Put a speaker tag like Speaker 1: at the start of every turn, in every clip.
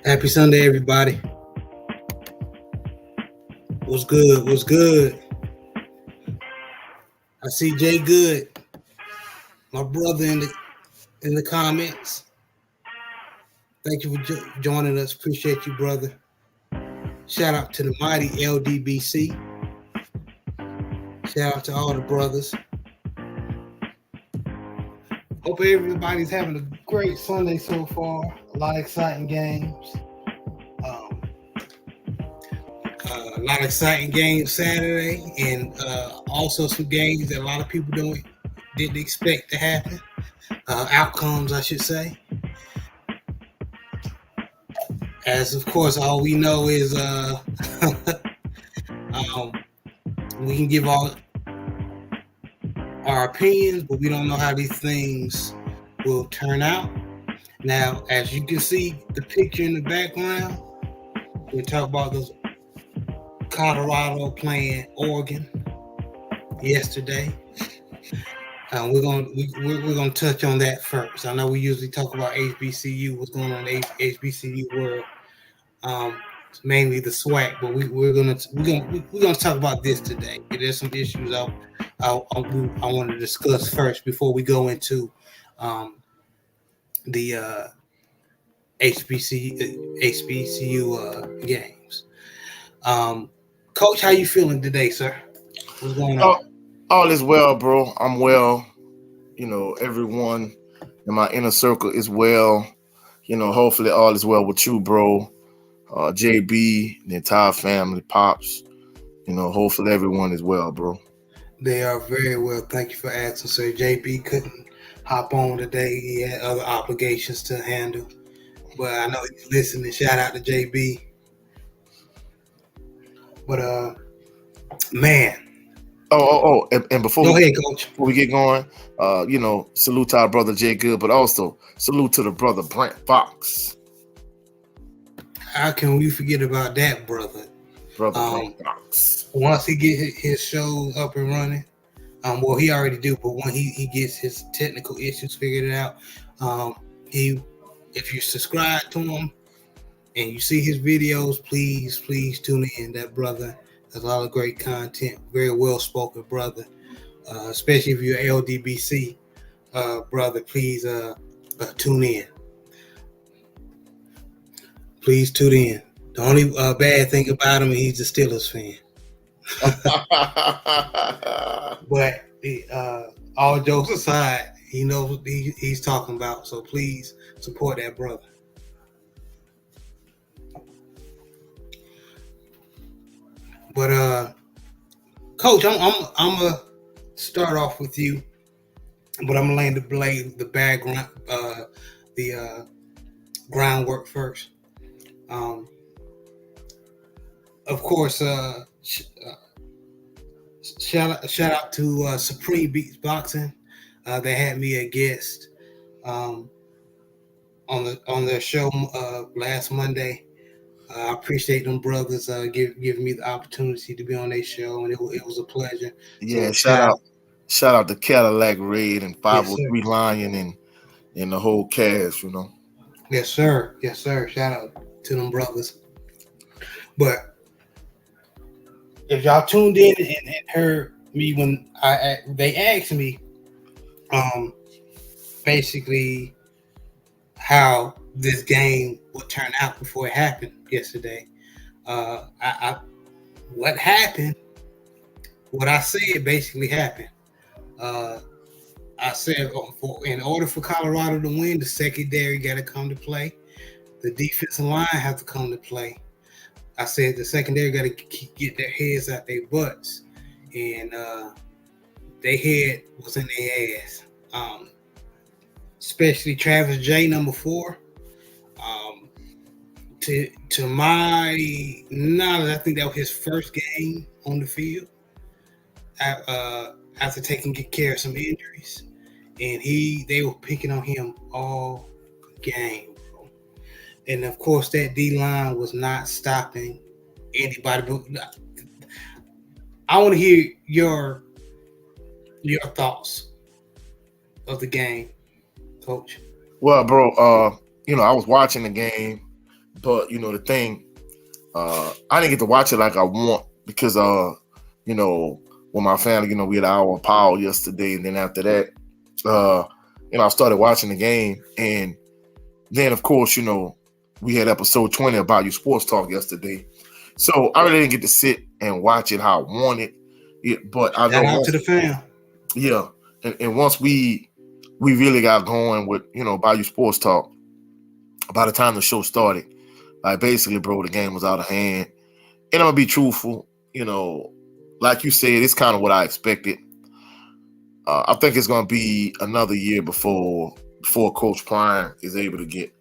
Speaker 1: Happy Sunday, everybody. What's good? What's good? I see Jay Good, my brother, in the comments. Thank you for joining us. Appreciate you, brother. Shout out to the mighty LDBC. Shout out to all the brothers. Hope everybody's having a great Sunday so far. A lot of exciting games. Um, a lot of exciting games Saturday, and also some games that a lot of people didn't expect to happen. Outcomes, I should say. As of course, all we know is um, we can give all our opinions, but we don't know how these things will turn out. Now, as you can see, the picture in the background, we talk about those Colorado playing Oregon yesterday. We're gonna touch on that first. I know we usually talk about HBCU, what's going on in the HBCU world. Mainly the SWAC, but we're gonna talk about this today. There's some issues I want to discuss first before we go into the HBCU games. Coach, how you feeling today, sir? What's going on?
Speaker 2: All is well, bro. I'm well. Everyone in my inner circle is well. Hopefully all is well with you, bro. JB, the entire family, Pops. Hopefully everyone is well, bro.
Speaker 1: They are very well. Thank you for asking, sir. JB couldn't hop on today. He had other obligations to handle. But I know he's listening. Shout out to JB. But man.
Speaker 2: And before
Speaker 1: Go ahead, Coach.
Speaker 2: Before we get going, salute to our brother Jay Good, but also salute to the brother Brent Fox.
Speaker 1: How can we forget about that, brother?
Speaker 2: Brother Brent Fox.
Speaker 1: Once he get his show up and running, well, he already do, but when he gets his technical issues figured out, if you subscribe to him and you see his videos, please tune in. That brother has a lot of great content, very well spoken brother, especially if you're LDBC brother. Please tune in. Please tune in. The only bad thing about him is he's a Steelers fan. But all jokes aside, he knows what he's talking about. So please support that brother. But Coach, I'm gonna start off with you, but I'm gonna lay the background, the groundwork first. Of course, shout out to Supreme Beats Boxing. They had me a guest on their show last Monday. I appreciate them brothers giving me the opportunity to be on their show, and it was a pleasure.
Speaker 2: Yeah, so, shout out to Cadillac Raid and 503 Lion and the whole cast,
Speaker 1: Yes, sir. Shout out to them brothers. But if y'all tuned in and heard me when they asked me, basically how this game would turn out before it happened yesterday. What happened? What I said basically happened. I said in order for Colorado to win, the secondary got to come to play. The defensive line have to come to play. I said the secondary got to get their heads out their butts, and their head was in their ass. Especially Travis J, number 4. To my knowledge, I think that was his first game on the field after taking care of some injuries, and they were picking on him all game. And of course, that D line was not stopping anybody. But I want to hear your thoughts of the game, Coach.
Speaker 2: Well, bro, I was watching the game. But the thing, I didn't get to watch it like I want because with my family, we had our power yesterday, and then after that, I started watching the game, and then of course, we had episode 20 about you sports talk yesterday. So I really didn't get to sit and watch it how I wanted it, but I know
Speaker 1: Shout out to the fam.
Speaker 2: yeah. And once we really got going with, Bayou Sports Talk, by the time the show started, like basically, bro, the game was out of hand. And I'm gonna be truthful, like you said, it's kind of what I expected. I think it's gonna be another year before Coach Prime is able to get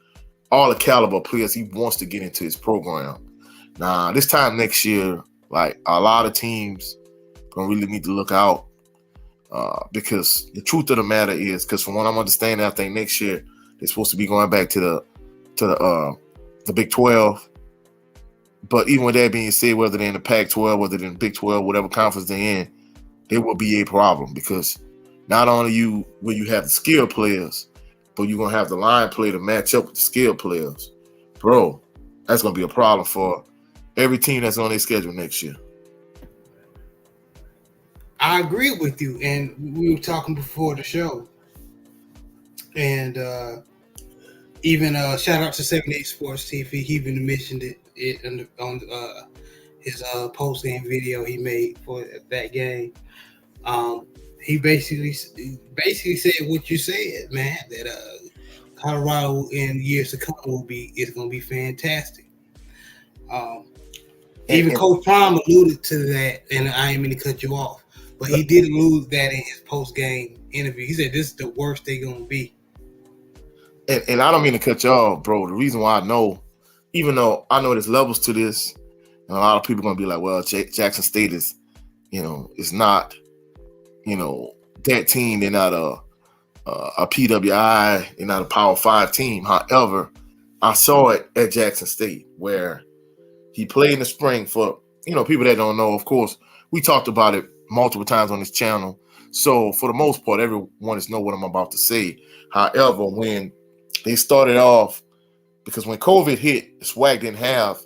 Speaker 2: all the caliber players he wants to get into his program. Now, this time next year, like a lot of teams gonna really need to look out. Because the truth of the matter is, because from what I'm understanding, I think next year they're supposed to be going back to the Big 12. But even with that being said, whether they're in the Pac-12, whether they're in the Big 12, whatever conference they're in, there will be a problem because not only will you have the skill players, but you're gonna have the line play to match up with the skill players, bro. That's gonna be a problem for every team that's on their schedule next year.
Speaker 1: I agree with you, and we were talking before the show, and even shout out to 78 Sports TV. He even mentioned it on his post game video he made for that game. He basically said what you said, man. That Colorado in years to come is going to be fantastic. Even Coach Prime alluded to that, and I ain't mean to cut you off. But he did allude that in his post-game interview. He said this is the worst they're going to be.
Speaker 2: And I don't mean to cut you off, bro. The reason why I know, even though I know there's levels to this, and a lot of people are going to be like, well, Jackson State is, is not, that team. They're not a PWI. They're not a Power 5 team. However, I saw it at Jackson State where he played in the spring for, people that don't know, of course, we talked about it multiple times on this channel. So for the most part, everyone is know what I'm about to say. However, when they started off, because when COVID hit, SWAC didn't have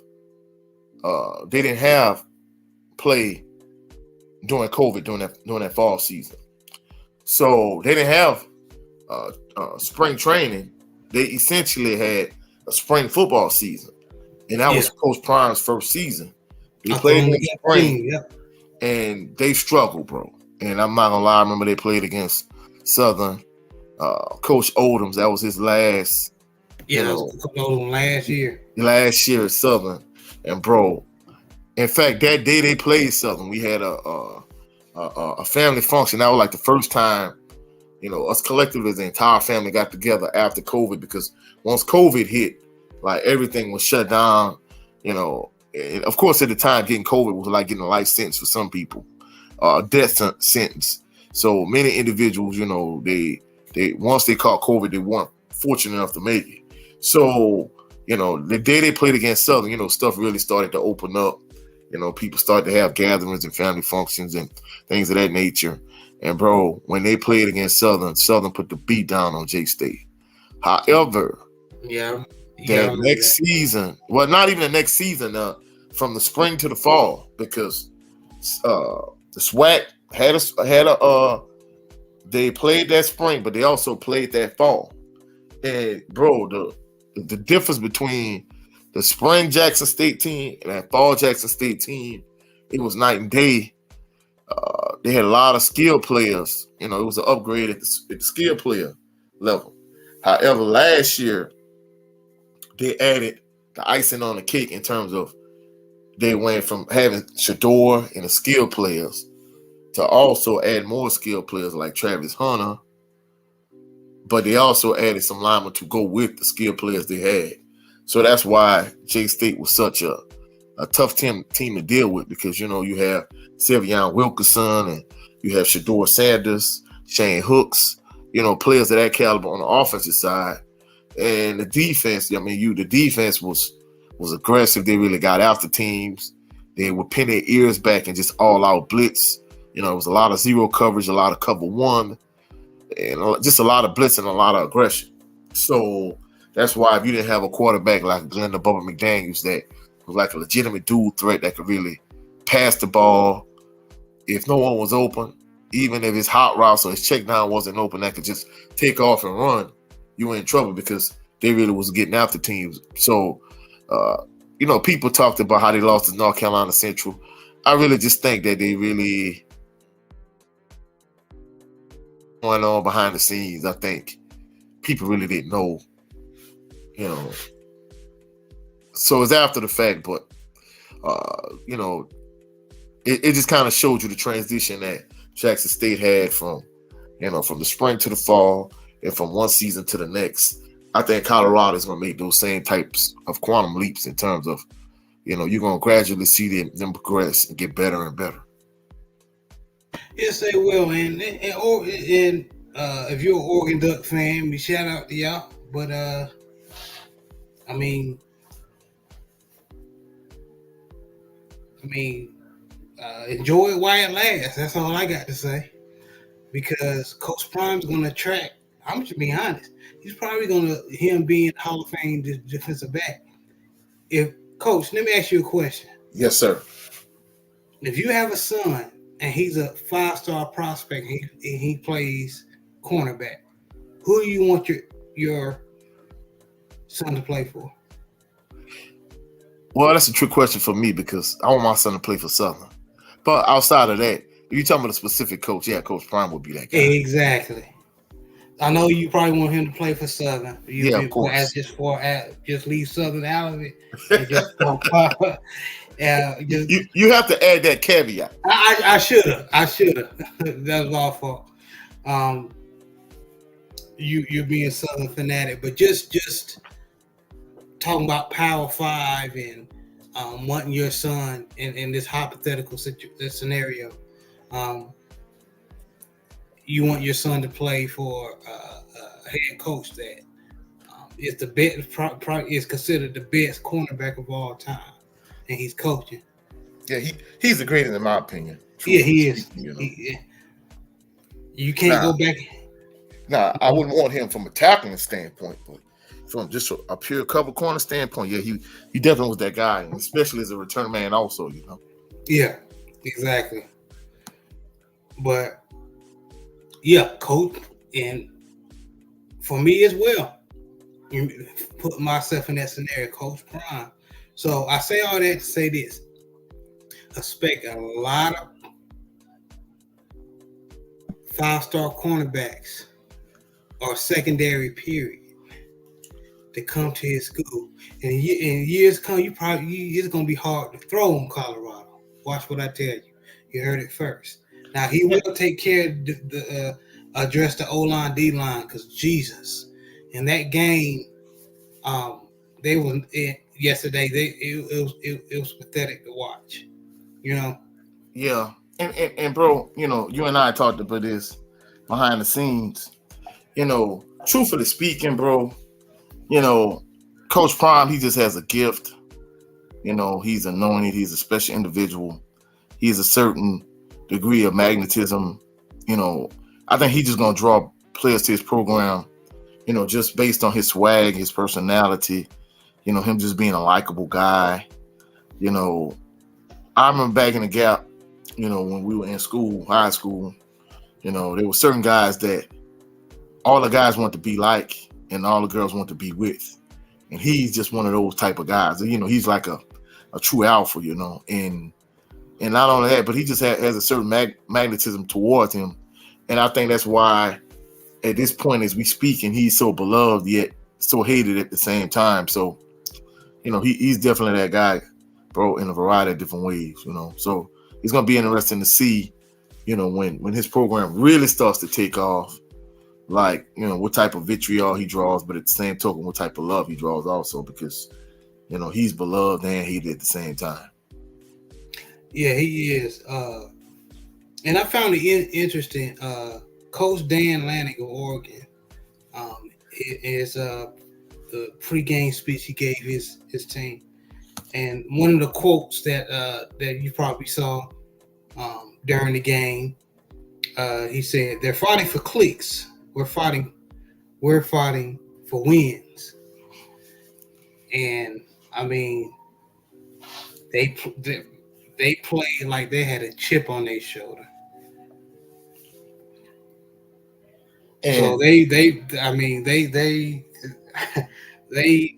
Speaker 2: play during COVID during that fall season. So they didn't have spring training. They essentially had a spring football season, and that was Coach Prime's first season. They played in the spring. And they struggled, bro. And I'm not gonna lie, I remember they played against Southern. Coach Odoms, that was his last.
Speaker 1: Yeah, that was last year.
Speaker 2: Last year at Southern, and bro, in fact, that day they played Southern, we had a family function. That was like the first time, us collectively as the entire family got together after COVID, because once COVID hit, like everything was shut down, And of course, at the time, getting COVID was like getting a life sentence for some people, death sentence. So many individuals, they once they caught COVID, they weren't fortunate enough to make it. So, the day they played against Southern, stuff really started to open up. People started to have gatherings and family functions and things of that nature. And bro, when they played against Southern put the beat down on J-State. However, that next season, well, not even the next season, from the spring to the fall, because the SWAC they played that spring, but they also played that fall. And bro, the difference between the spring Jackson State team and that fall Jackson State team, it was night and day. They had a lot of skill players. It was an upgrade at the skill player level. However, last year they added the icing on the cake in terms of they went from having Shador and the skill players to also add more skill players like Travis Hunter, but they also added some linemen to go with the skill players they had. So that's why J-State was such a tough team to deal with, because, you have Sevion Wilkerson and you have Shador Sanders, Shane Hooks, players of that caliber on the offensive side. And the defense, the defense was aggressive. They really got after teams. They would pin their ears back and just all out blitz. It was a lot of zero coverage, a lot of cover one, and just a lot of blitz and a lot of aggression. So That's why if you didn't have a quarterback like Glenn the Bubba McDaniels that was like a legitimate dual threat that could really pass the ball if no one was open, even if his hot routes or his check down wasn't open, that could just take off and run, you were in trouble because they really was getting after teams. So, people talked about how they lost to North Carolina Central. I really just think that they really going on behind the scenes. I think people really didn't know, So it's after the fact, but it just kind of showed you the transition that Jackson State had from the spring to the fall and from one season to the next. I think Colorado is going to make those same types of quantum leaps in terms of, you're going to gradually see them progress and get better and better.
Speaker 1: Yes, they will. And if you're an Oregon Duck fan, we shout out to y'all. But enjoy it while it lasts. That's all I got to say. Because Coach Prime's going to attract. I'm just being honest. He's probably going to him being Hall of Fame defensive back. Coach, let me ask you a question.
Speaker 2: Yes, sir.
Speaker 1: If you have a son and he's a 5-star prospect and he plays cornerback, who do you want your son to play for?
Speaker 2: Well, that's a trick question for me because I want my son to play for Southern. But outside of that, if you're talking about a specific coach, yeah, Coach Prime would be that guy.
Speaker 1: Exactly. I know you probably want him to play for Southern.
Speaker 2: Of course.
Speaker 1: Just leave Southern out of it. And just,
Speaker 2: you have to add that caveat.
Speaker 1: I should have. That was my fault. You're being Southern fanatic, but just talking about Power 5 and wanting your son in this hypothetical scenario. You want your son to play for a head coach that is the best, is considered the best cornerback of all time, and he's coaching.
Speaker 2: Yeah, he's the greatest in my opinion.
Speaker 1: Yeah, he is. You can't go back.
Speaker 2: I wouldn't want him from a tackling standpoint, but from just a pure cover corner standpoint, yeah, he definitely was that guy, and especially as a return man also,
Speaker 1: Yeah, exactly. But yeah, coach, and for me as well, put myself in that scenario, Coach Prime. So I say all that to say this. Expect a lot of 5-star cornerbacks or secondary period to come to his school. And in years come, it's going to be hard to throw in Colorado. Watch what I tell you. You heard it first. Now, he will take care of address the O-line, D-line, because Jesus, in that game, yesterday, it was pathetic to watch,
Speaker 2: Yeah, and bro, you and I talked about this behind the scenes. Truthfully speaking, bro, Coach Prime, he just has a gift. He's anointed. He's a special individual. He has a certain degree of magnetism. I think he's just going to draw players to his program, just based on his swag, his personality, him just being a likable guy. I remember back in the Gap, when we were in school, high school, there were certain guys that all the guys want to be like and all the girls want to be with. And he's just one of those type of guys. He's like a true alpha, and not only that, but he just has a certain magnetism towards him. And I think that's why at this point as we speak, and he's so beloved yet so hated at the same time. So, he's definitely that guy, bro, in a variety of different ways, So it's going to be interesting to see, when his program really starts to take off, like, what type of vitriol he draws, but at the same token, what type of love he draws also, because, he's beloved and hated at the same time.
Speaker 1: Yeah, he is. And I found it interesting. Coach Dan Lannick of Oregon is the pregame speech he gave his team, and one of the quotes that you probably saw during the game, he said, "They're fighting for clicks. We're fighting for wins." and I mean they played like they had a chip on their shoulder.
Speaker 2: And
Speaker 1: So they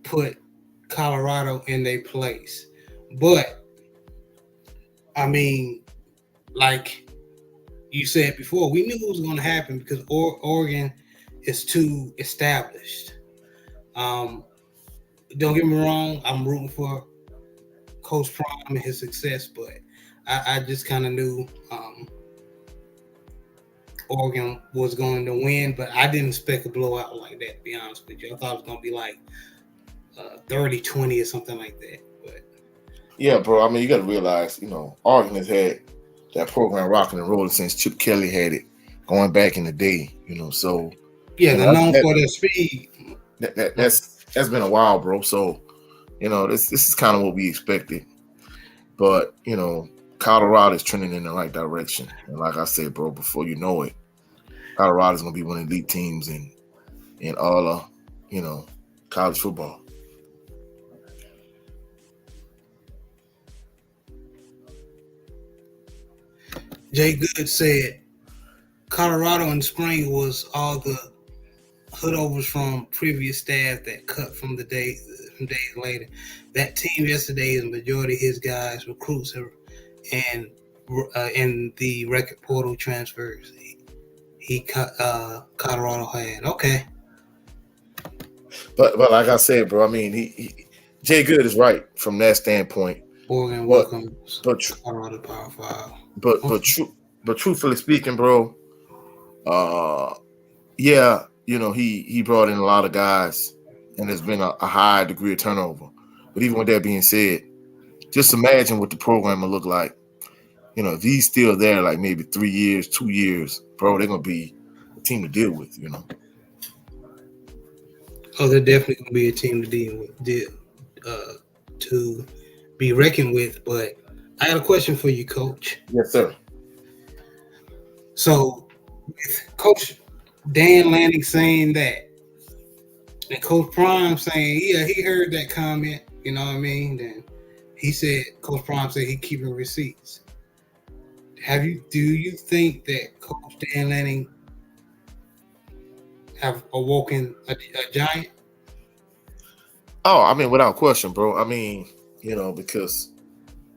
Speaker 1: put Colorado in their place. But I mean, like you said before, we knew it was going to happen because Oregon is too established. Don't get me wrong, I'm rooting for Coach Prime and his success, but I just kind of knew Oregon was going to win, but I didn't expect a blowout like that, to be honest with you. I thought it was going to be like 30-20 or something like that. But
Speaker 2: yeah, bro. I mean, you got to realize, Oregon has had that program rocking and rolling since Chip Kelly had it, going back in the day. So
Speaker 1: yeah, they're known for their speed.
Speaker 2: That's been a while, bro. So this is kind of what we expected, but Colorado is trending in the right direction, and like I said, bro, before you know it, Colorado is going to be one of the elite teams in all of college football.
Speaker 1: Jay Good said Colorado in the spring was all the holdovers from previous staff that cut from days later. That team yesterday is a majority of his guys, recruits, and in the record portal transfers. Colorado had. Okay.
Speaker 2: But like I said, bro, I mean, he Jay Good is right from that standpoint.
Speaker 1: Oregon welcomes Colorado Power 5.
Speaker 2: But truthfully speaking, bro, yeah, he brought in a lot of guys, and there's been a high degree of turnover. But even with that being said, just imagine what the program will look like. If he's still there, like maybe 3 years, 2 years, bro, they're gonna be a team to deal with.
Speaker 1: Oh, they're definitely gonna be a team to be reckoned with. But I got a question for you, Coach.
Speaker 2: Yes, sir.
Speaker 1: So, with Coach Dan Lanning saying that, and Coach Prime saying, yeah, he heard that comment, you know what I mean? Then he said, Coach Prime said he keeping receipts. Do you think that Coach Dan Lanning have awoken a giant?
Speaker 2: Oh, I mean, without question, bro. I mean, because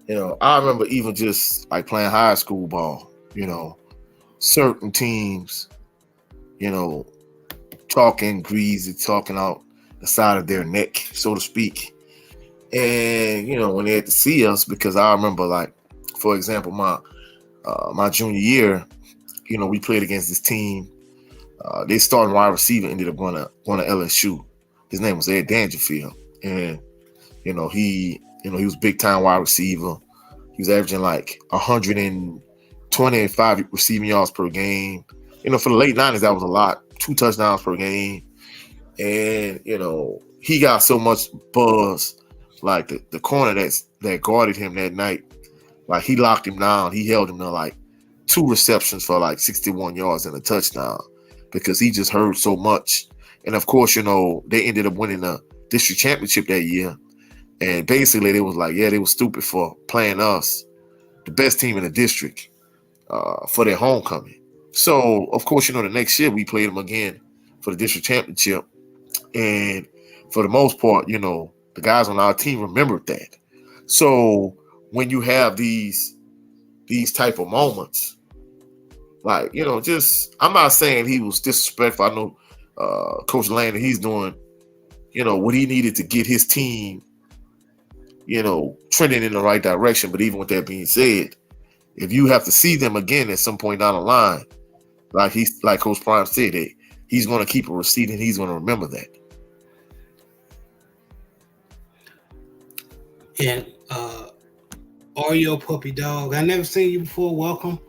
Speaker 2: I remember even just like playing high school ball, certain teams, talking greasy, talking out the side of their neck, so to speak. And, when they had to see us, because I remember, like, for example, my junior year, we played against this team. They starting wide receiver ended up going to LSU. His name was Ed Dangerfield. And, he was big time wide receiver. He was averaging like 125 receiving yards per game. For the late 90s, that was a lot. 2 touchdowns per game. And, he got so much buzz. Like the corner that guarded him that night, like he locked him down. He held him to like 2 receptions for like 61 yards and a touchdown because he just heard so much. And of course, they ended up winning the district championship that year. And basically, they was like, yeah, they were stupid for playing us, the best team in the district, for their homecoming. So, of course, the next year we played them again for the district championship. And for the most part, the guys on our team remembered that. So when you have these type of moments, like, I'm not saying he was disrespectful. I know Coach Landon, he's doing, what he needed to get his team, trending in the right direction. But even with that being said, if you have to see them again at some point down the line, like Coach Prime said, he's going to keep a receipt and he's going to remember that.
Speaker 1: And Oreo Puppy Dog, I never seen you before. Welcome.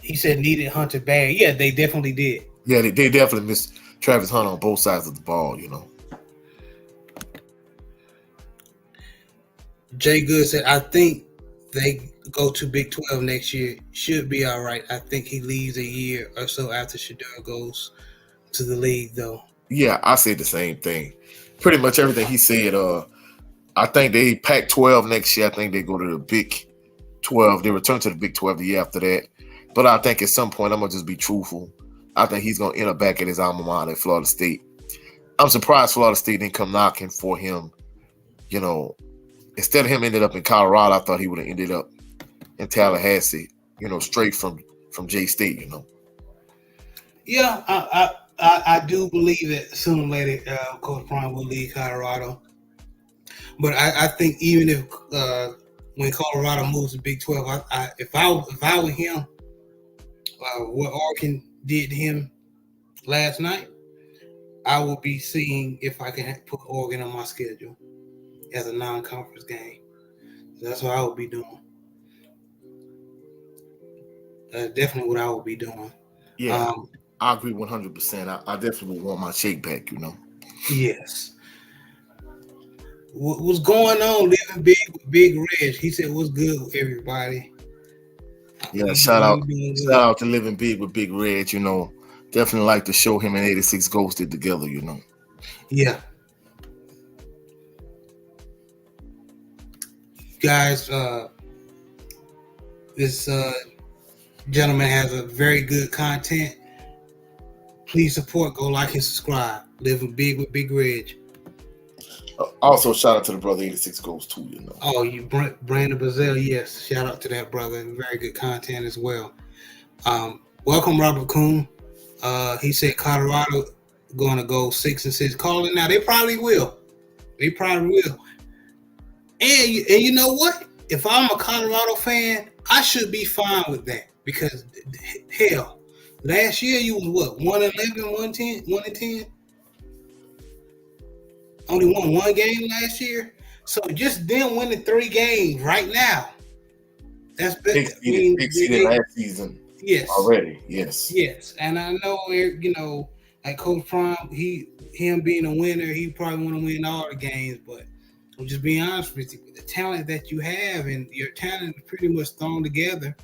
Speaker 1: He said needed Hunter bad. Yeah, they definitely did.
Speaker 2: Yeah, they definitely missed Travis Hunter on both sides of the ball,
Speaker 1: Jay Good said, I think they go to Big 12 next year. Should be all right. I think he leaves a year or so after Shedeur goes to the league, though.
Speaker 2: Yeah, I said the same thing. Pretty much everything he said. I think they Pac-12 next year. I think they go to the Big 12. They return to the Big 12 the year after that. But I think at some point, I'm gonna just be truthful. I think he's gonna end up back at his alma mater at Florida State. I'm surprised Florida State didn't come knocking for him. You know, instead of him ended up in Colorado, I thought he would have ended up in Tallahassee. You know, straight from J State. You know.
Speaker 1: Yeah, I do believe that sooner or later Coach Prime will leave Colorado. But I think even if when Colorado moves to Big 12, if I were him, what Oregon did to him last night, I will be seeing if I can put Oregon on my schedule as a non-conference game. That's what I would be doing. Definitely what I would be doing.
Speaker 2: Yeah, I agree 100%. I definitely want my shake back. You know.
Speaker 1: Yes. What's going on? Living big with Big Reg. He said, "What's good with everybody?"
Speaker 2: Yeah, shout out to Living Big with Big Red. You know, definitely like to show him and 86 Ghosted together. You know.
Speaker 1: Yeah. Guys, this gentleman has a very good content. Please support, go like and subscribe. Living Big with Big Reg.
Speaker 2: Also, shout out to the brother 86 Ghost too. You know.
Speaker 1: Oh, you Brandon Brazil, yes. Shout out to that brother. Very good content as well. Welcome, Robert Kuhn. He said Colorado going to go 6-6. Call it now. They probably will. And you know what? If I'm a Colorado fan, I should be fine with that because hell, last year you was what 1-11, 1-10. Only won one game last year, so just them winning 3 games right now. That's better.
Speaker 2: Big season last season.
Speaker 1: Yes.
Speaker 2: Already. Yes.
Speaker 1: Yes, and I know like Coach Prime, him being a winner, he probably want to win all the games. But I'm just being honest with you, with the talent that you have, and your talent is pretty much thrown together,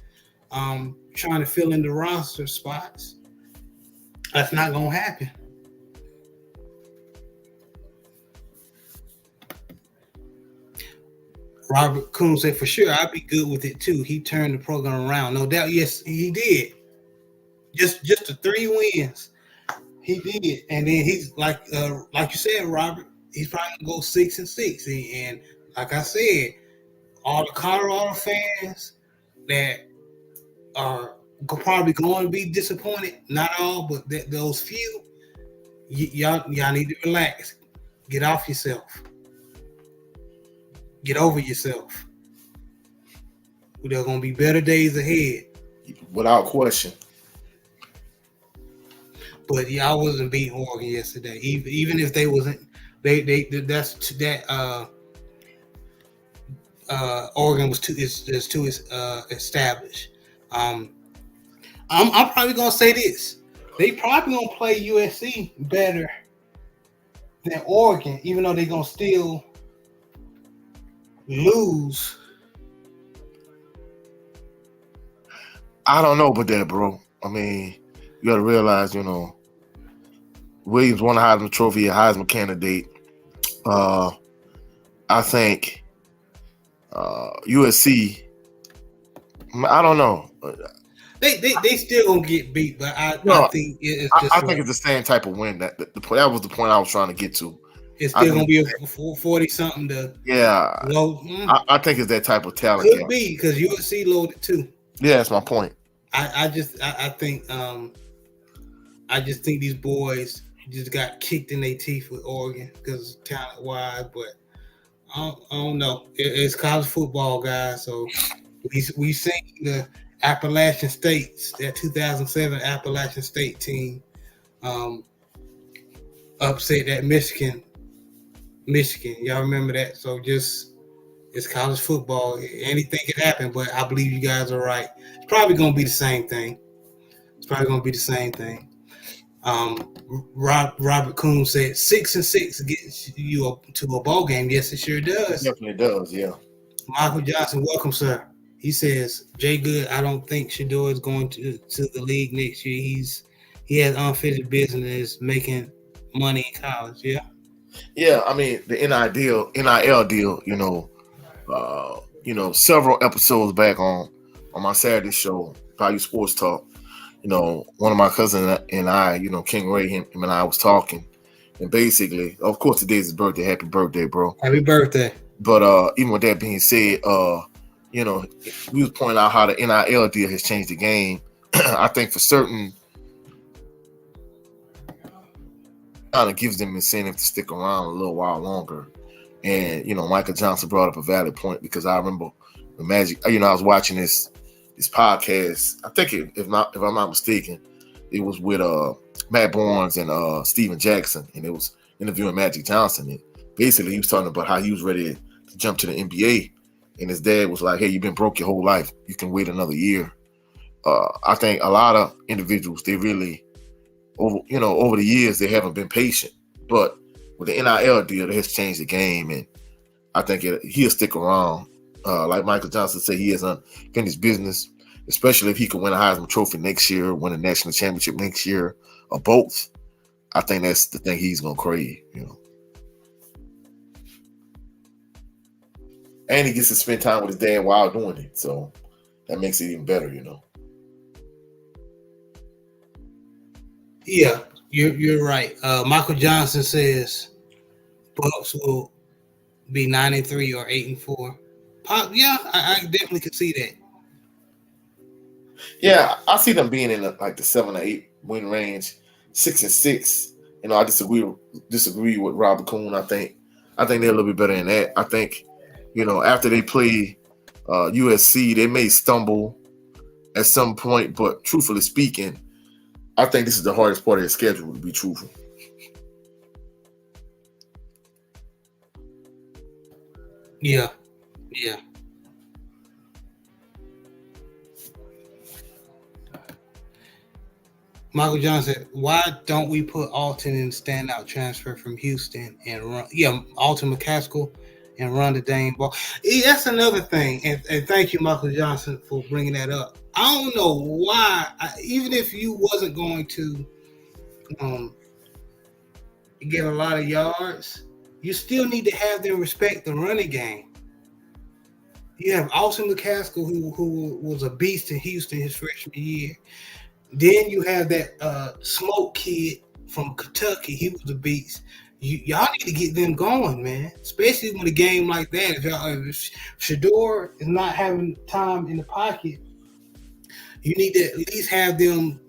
Speaker 1: trying to fill in the roster spots. That's not gonna happen. Robert Kuhn said, for sure, I'd be good with it too. He turned the program around. No doubt. Yes, he did. Just the 3 wins. He did. And then he's like you said, Robert, he's probably going to go 6-6. And like I said, all the Colorado fans that are probably going to be disappointed, not all, but those few, y'all need to relax. Get off yourself. Get over yourself. There are going to be better days ahead.
Speaker 2: Without question.
Speaker 1: But I wasn't beating Oregon yesterday. Even if they wasn't, Oregon was too established. I'm probably gonna say this: they probably gonna play USC better than Oregon, even though they're gonna still lose.
Speaker 2: I don't know about that, bro. I mean, you got to realize, Williams won a Heisman Trophy, a Heisman candidate. I think USC. I don't know.
Speaker 1: They still gonna get beat, but I think it's just.
Speaker 2: I think it's the same type of win. That was the point I was trying to get to.
Speaker 1: It's still gonna be a 40-something to.
Speaker 2: Yeah, low. I think it's that type of talent.
Speaker 1: Could be because USC loaded too.
Speaker 2: Yeah, that's my point.
Speaker 1: I just think these boys just got kicked in their teeth with Oregon because talent wise, but I don't know. It's college football, guys. So we seen the Appalachian States, that 2007 Appalachian State team, upset that Michigan. Y'all remember that? So it's college football. Anything can happen, but I believe you guys are right. It's probably going to be the same thing. Robert Kuhn said 6-6 gets you to a bowl game. Yes, it sure does.
Speaker 2: It definitely does, yeah.
Speaker 1: Michael Johnson, welcome, sir. He says, Jay Good, I don't think Shedeur is going to the league next year. He has unfinished business making money in college. Yeah.
Speaker 2: Yeah, I mean the NIL deal. Several episodes back on my Saturday show, Value Sports Talk. One of my cousins and I, King Ray, him and I was talking, and basically, of course, today's his birthday. Happy birthday, bro!
Speaker 1: Happy birthday.
Speaker 2: But even with that being said, we was pointing out how the NIL deal has changed the game. I think for certain, kind of gives them incentive to stick around a little while longer. And Michael Johnson brought up a valid point because I remember the Magic. I was watching this podcast. I think if I'm not mistaken, it was with Matt Barnes and Steven Jackson, and it was interviewing Magic Johnson. And basically, he was talking about how he was ready to jump to the NBA, and his dad was like, "Hey, you've been broke your whole life. You can wait another year." I think a lot of individuals, they really over the years, they haven't been patient. But with the NIL deal, it has changed the game, and I think he'll stick around. Like Michael Johnson said, he has unfinished business, especially if he could win a Heisman Trophy next year, win a national championship next year, or both. I think that's the thing he's gonna crave, And he gets to spend time with his dad while doing it, so that makes it even better,
Speaker 1: Yeah, you're right. Michael Johnson says Bucks will be 9-3 or 8-4. Yeah, I definitely could see that.
Speaker 2: Yeah, I see them being in the 7 or 8 win range, 6-6. I disagree with Robert Kuhn. I think they're a little bit better than that. I think, after they play USC, they may stumble at some point, but truthfully speaking, I think this is the hardest part of their schedule, to be truthful.
Speaker 1: Yeah. Michael Johnson, why don't we put Alton in the standout transfer from Houston and run? Yeah, Alton McCaskill and run the dang ball. Yeah, that's another thing. And thank you, Michael Johnson, for bringing that up. I don't know why, even if you wasn't going to get a lot of yards, you still need to have them respect the running game. You have Alton McCaskill, who was a beast in Houston his freshman year. Then you have that Smoke kid from Kentucky. He was a beast. Y'all need to get them going, man. Especially when a game like that. If Shador is not having time in the pocket, you need to at least have them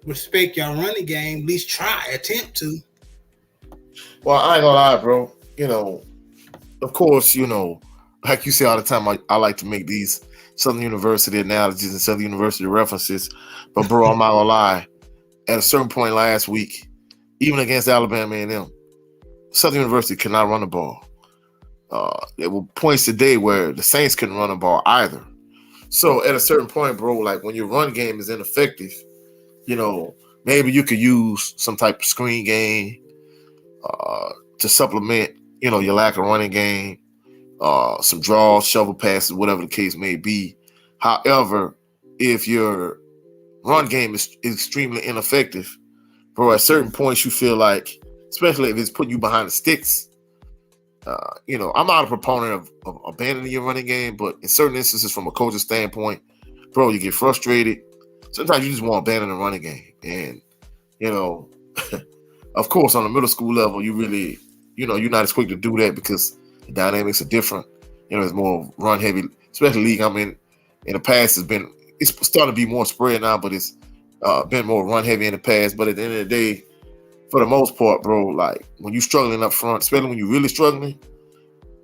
Speaker 1: respect your running game. At least attempt to.
Speaker 2: Well, I ain't gonna lie, bro. Of course, like you say all the time, I like to make these Southern University analogies and Southern University references. But bro, I'm not gonna lie. At a certain point last week, even against Alabama A&M, Southern University could not run the ball. There were points today where the Saints couldn't run the ball either. So at a certain point, bro, like when your run game is ineffective, maybe you could use some type of screen game to supplement, your lack of running game, some draws, shovel passes, whatever the case may be. However, if your run game is extremely ineffective, bro, at certain points you feel like, especially if it's putting you behind the sticks, I'm not a proponent of abandoning your running game, but in certain instances, from a coach's standpoint, bro, you get frustrated. Sometimes you just want to abandon the running game. And, of course, on the middle school level, you really, you're not as quick to do that because the dynamics are different. It's more run heavy, especially league. I mean, in the past, it's starting to be more spread now, but it's been more run heavy in the past. But at the end of the day, for the most part, bro, like when you're struggling up front, especially when you're really struggling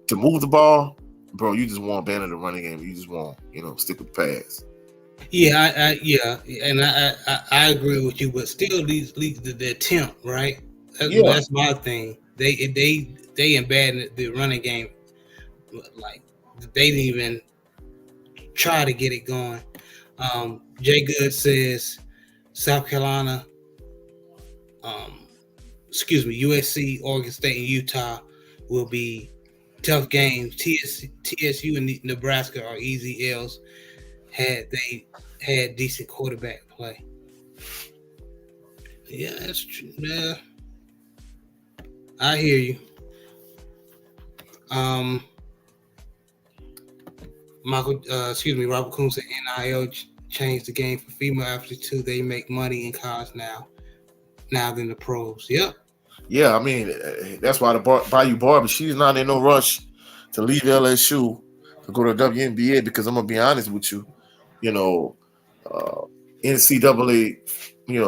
Speaker 2: to move the ball, bro, you just want to abandon the running game. You just want, stick with the pass.
Speaker 1: Yeah, and I agree with you, but still, the attempt, right? That's my thing. They abandoned the running game, like they didn't even try to get it going. Jay Good says South Carolina, USC, Oregon State, and Utah will be tough games. TSU and Nebraska are easy L's. Had they had decent quarterback play. Yeah, that's true. Yeah. I hear you. Robert Coon said NIL changed the game for female athletes too. They make money in college now than the pros. Yep.
Speaker 2: Yeah, I mean, that's why the Bayou Barber, she's not in no rush to leave LSU to go to WNBA, because I'm gonna be honest with you, you know, NCAA,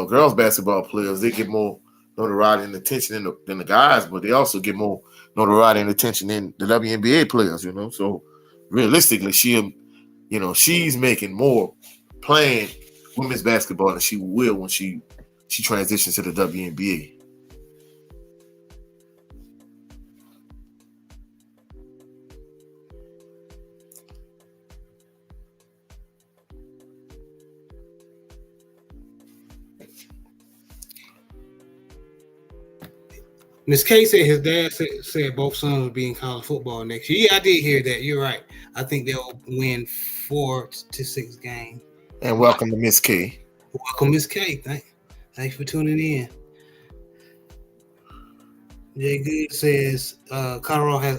Speaker 2: girls basketball players, they get more notoriety and attention than the guys, but they also get more notoriety and attention than the WNBA players. So realistically, she's making more playing women's basketball than she will when she transitions to the WNBA.
Speaker 1: Miss K said his dad said both sons will be in college football next year. Yeah, I did hear that. You're right. I think they'll win 4 to 6 games.
Speaker 2: And welcome to Miss K.
Speaker 1: Welcome, Miss K. Thanks for tuning in. Jay Good says Colorado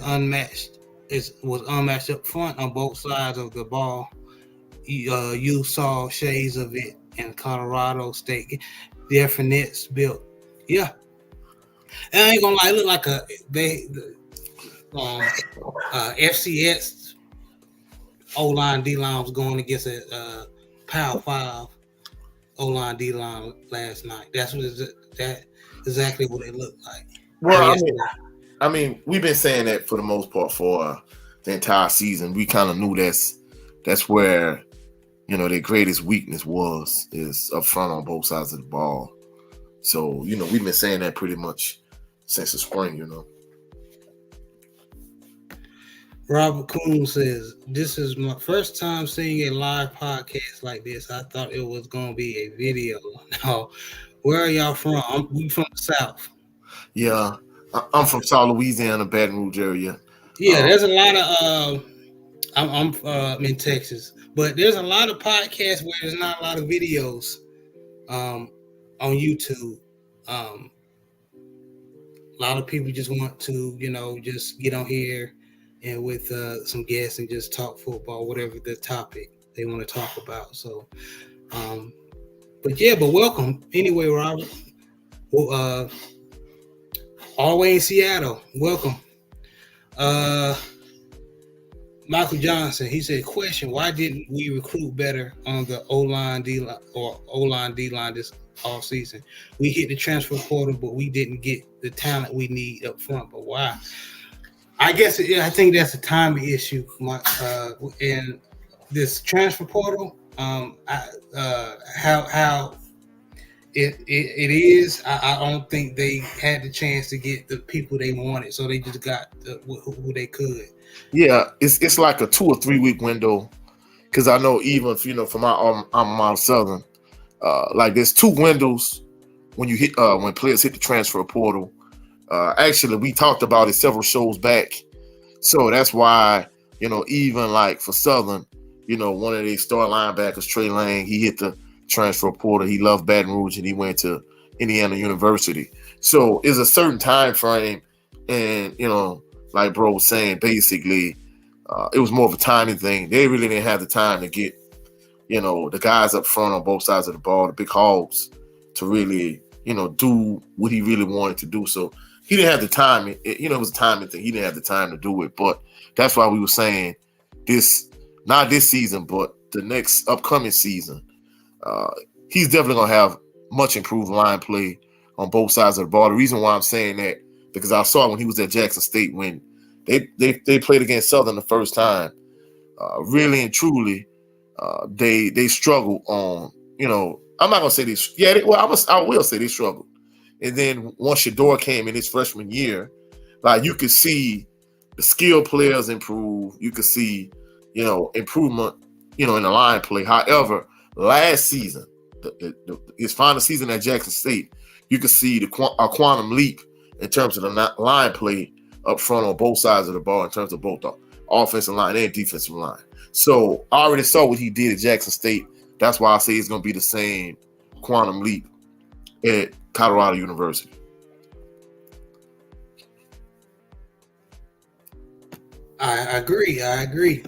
Speaker 1: was unmatched up front on both sides of the ball. You saw shades of it in Colorado State. Their finesse built. Yeah. And I ain't gonna lie, it looked like FCS O-line D-line was going against a Power 5 O-line D-line last night. That's exactly what it looked like.
Speaker 2: Well, I mean, we've been saying that for the most part for the entire season. We kind of knew that's where their greatest weakness is up front on both sides of the ball. So we've been saying that pretty much since the spring.
Speaker 1: Robert Coon says, this is my first time seeing a live podcast like this. I thought it was going to be a video. Now, where are y'all from? We from the South.
Speaker 2: Yeah, I'm from South Louisiana, Baton Rouge area.
Speaker 1: Yeah, there's a lot of, I'm in Texas, but there's a lot of podcasts where there's not a lot of videos on YouTube. A lot of people just want to, just get on here and with some guests and just talk football, whatever the topic they want to talk about. So, but welcome anyway, Robert. Well, all the way in Seattle, welcome. Michael Johnson, he said, question, why didn't we recruit better on the O-line D-line or O-line D-line this all season? We hit the transfer portal, but we didn't get the talent we need up front. But why? I think that's a timing issue. In this transfer portal, how it is, I don't think they had the chance to get the people they wanted, so they just got who they could.
Speaker 2: Yeah, it's like a 2 or 3 week window, because I know even if for my I'm Southern, like there's 2 windows when you hit when players hit the transfer portal. Actually, we talked about it several shows back, so that's why even like for Southern, one of their star linebackers, Trey Lang, he hit the transfer portal. He loved Baton Rouge and he went to Indiana University. So it's a certain time frame, and like bro was saying, basically, it was more of a timing thing. They really didn't have the time to get, the guys up front on both sides of the ball, the big hogs, to really, do what he really wanted to do. So he didn't have the time. It was a timing thing. He didn't have the time to do it. But that's why we were saying not this season, but the next upcoming season, he's definitely going to have much improved line play on both sides of the ball. The reason why I'm saying that, because I saw when he was at Jackson State when they played against Southern the first time, really and truly, they struggled on, I'm not gonna say this. Yeah, I will say they struggled. And then once Shador came in his freshman year, like you could see the skill players improve. You could see, improvement, in the line play. However, last season, his final season at Jackson State, you could see a quantum leap in terms of the line play up front on both sides of the ball in terms of both the offensive line and defensive line. So I already saw what he did at Jackson State. That's why I say it's going to be the same quantum leap at Colorado University.
Speaker 1: I agree. I agree.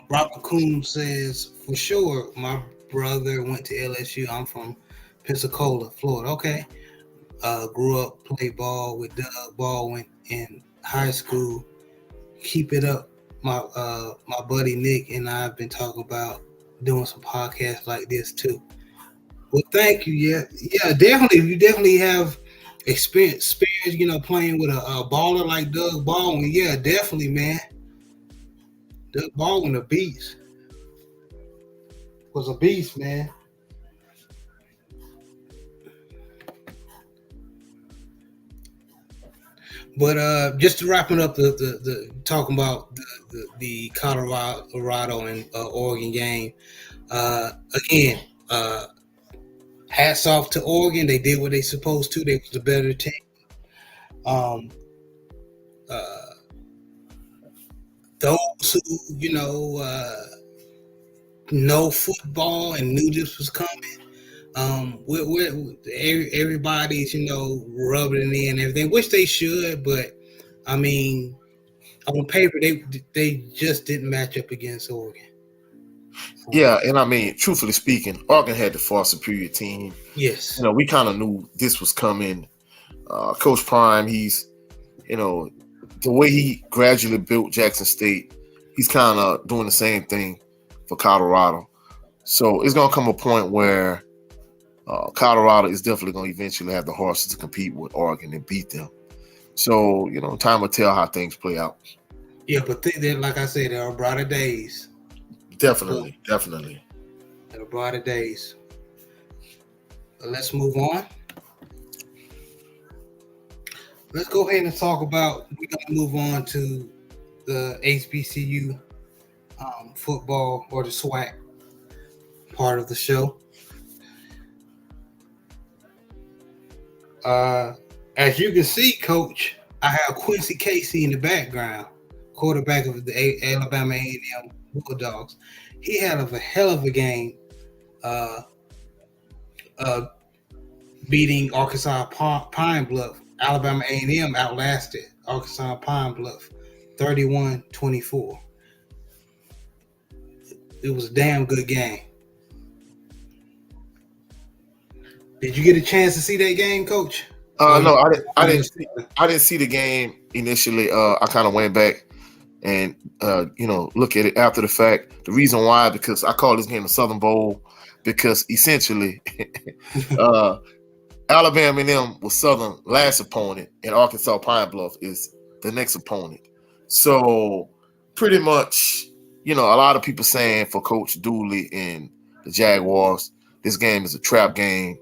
Speaker 1: Robert Coon says for sure. My brother went to LSU. I'm from Pensacola, Florida. Okay. Grew up, played ball with Doug Baldwin in high school. Keep it up. My buddy Nick and I have been talking about doing some podcasts like this too. Well, thank you. Yeah, yeah, definitely. You definitely have experience, playing with a baller like Doug Baldwin. Yeah, definitely, man. Doug Baldwin, a beast, was a beast, man. But just to wrapping up the talking about the Colorado and Oregon game again. Hats off to Oregon. They did what they supposed to. They was the better team. Um, uh, those who know football and knew this was coming. Everybody's rubbing it in and everything, which they should. But I mean, on paper, they just didn't match up against Oregon.
Speaker 2: Yeah, and I mean, truthfully speaking, Oregon had the far superior team.
Speaker 1: Yes.
Speaker 2: We kind of knew this was coming. Coach Prime, he's, the way he gradually built Jackson State, he's kind of doing the same thing for Colorado. So it's going to come a point where Colorado is definitely going to eventually have the horses to compete with Oregon and beat them. So, time will tell how things play out.
Speaker 1: Yeah, but like I said, there are brighter days.
Speaker 2: Definitely.
Speaker 1: There are brighter days. But let's move on. Let's go ahead and talk about. We're going to move on to the HBCU football, or the SWAC part of the show. As you can see, Coach, I have Quincy Casey in the background, quarterback of the Alabama A&M Bulldogs. He had a hell of a game, beating Arkansas Pine Bluff. Alabama A&M outlasted Arkansas Pine Bluff 31-24. It was a damn good game. Did you get a chance to see that game, Coach?
Speaker 2: No, I didn't see the game initially. I kind of went back and look at it after the fact. The reason why, because I call this game the Southern Bowl, because essentially Alabama and them was Southern last opponent, and Arkansas Pine Bluff is the next opponent. So pretty much, a lot of people saying for Coach Dooley and the Jaguars, this game is a trap game.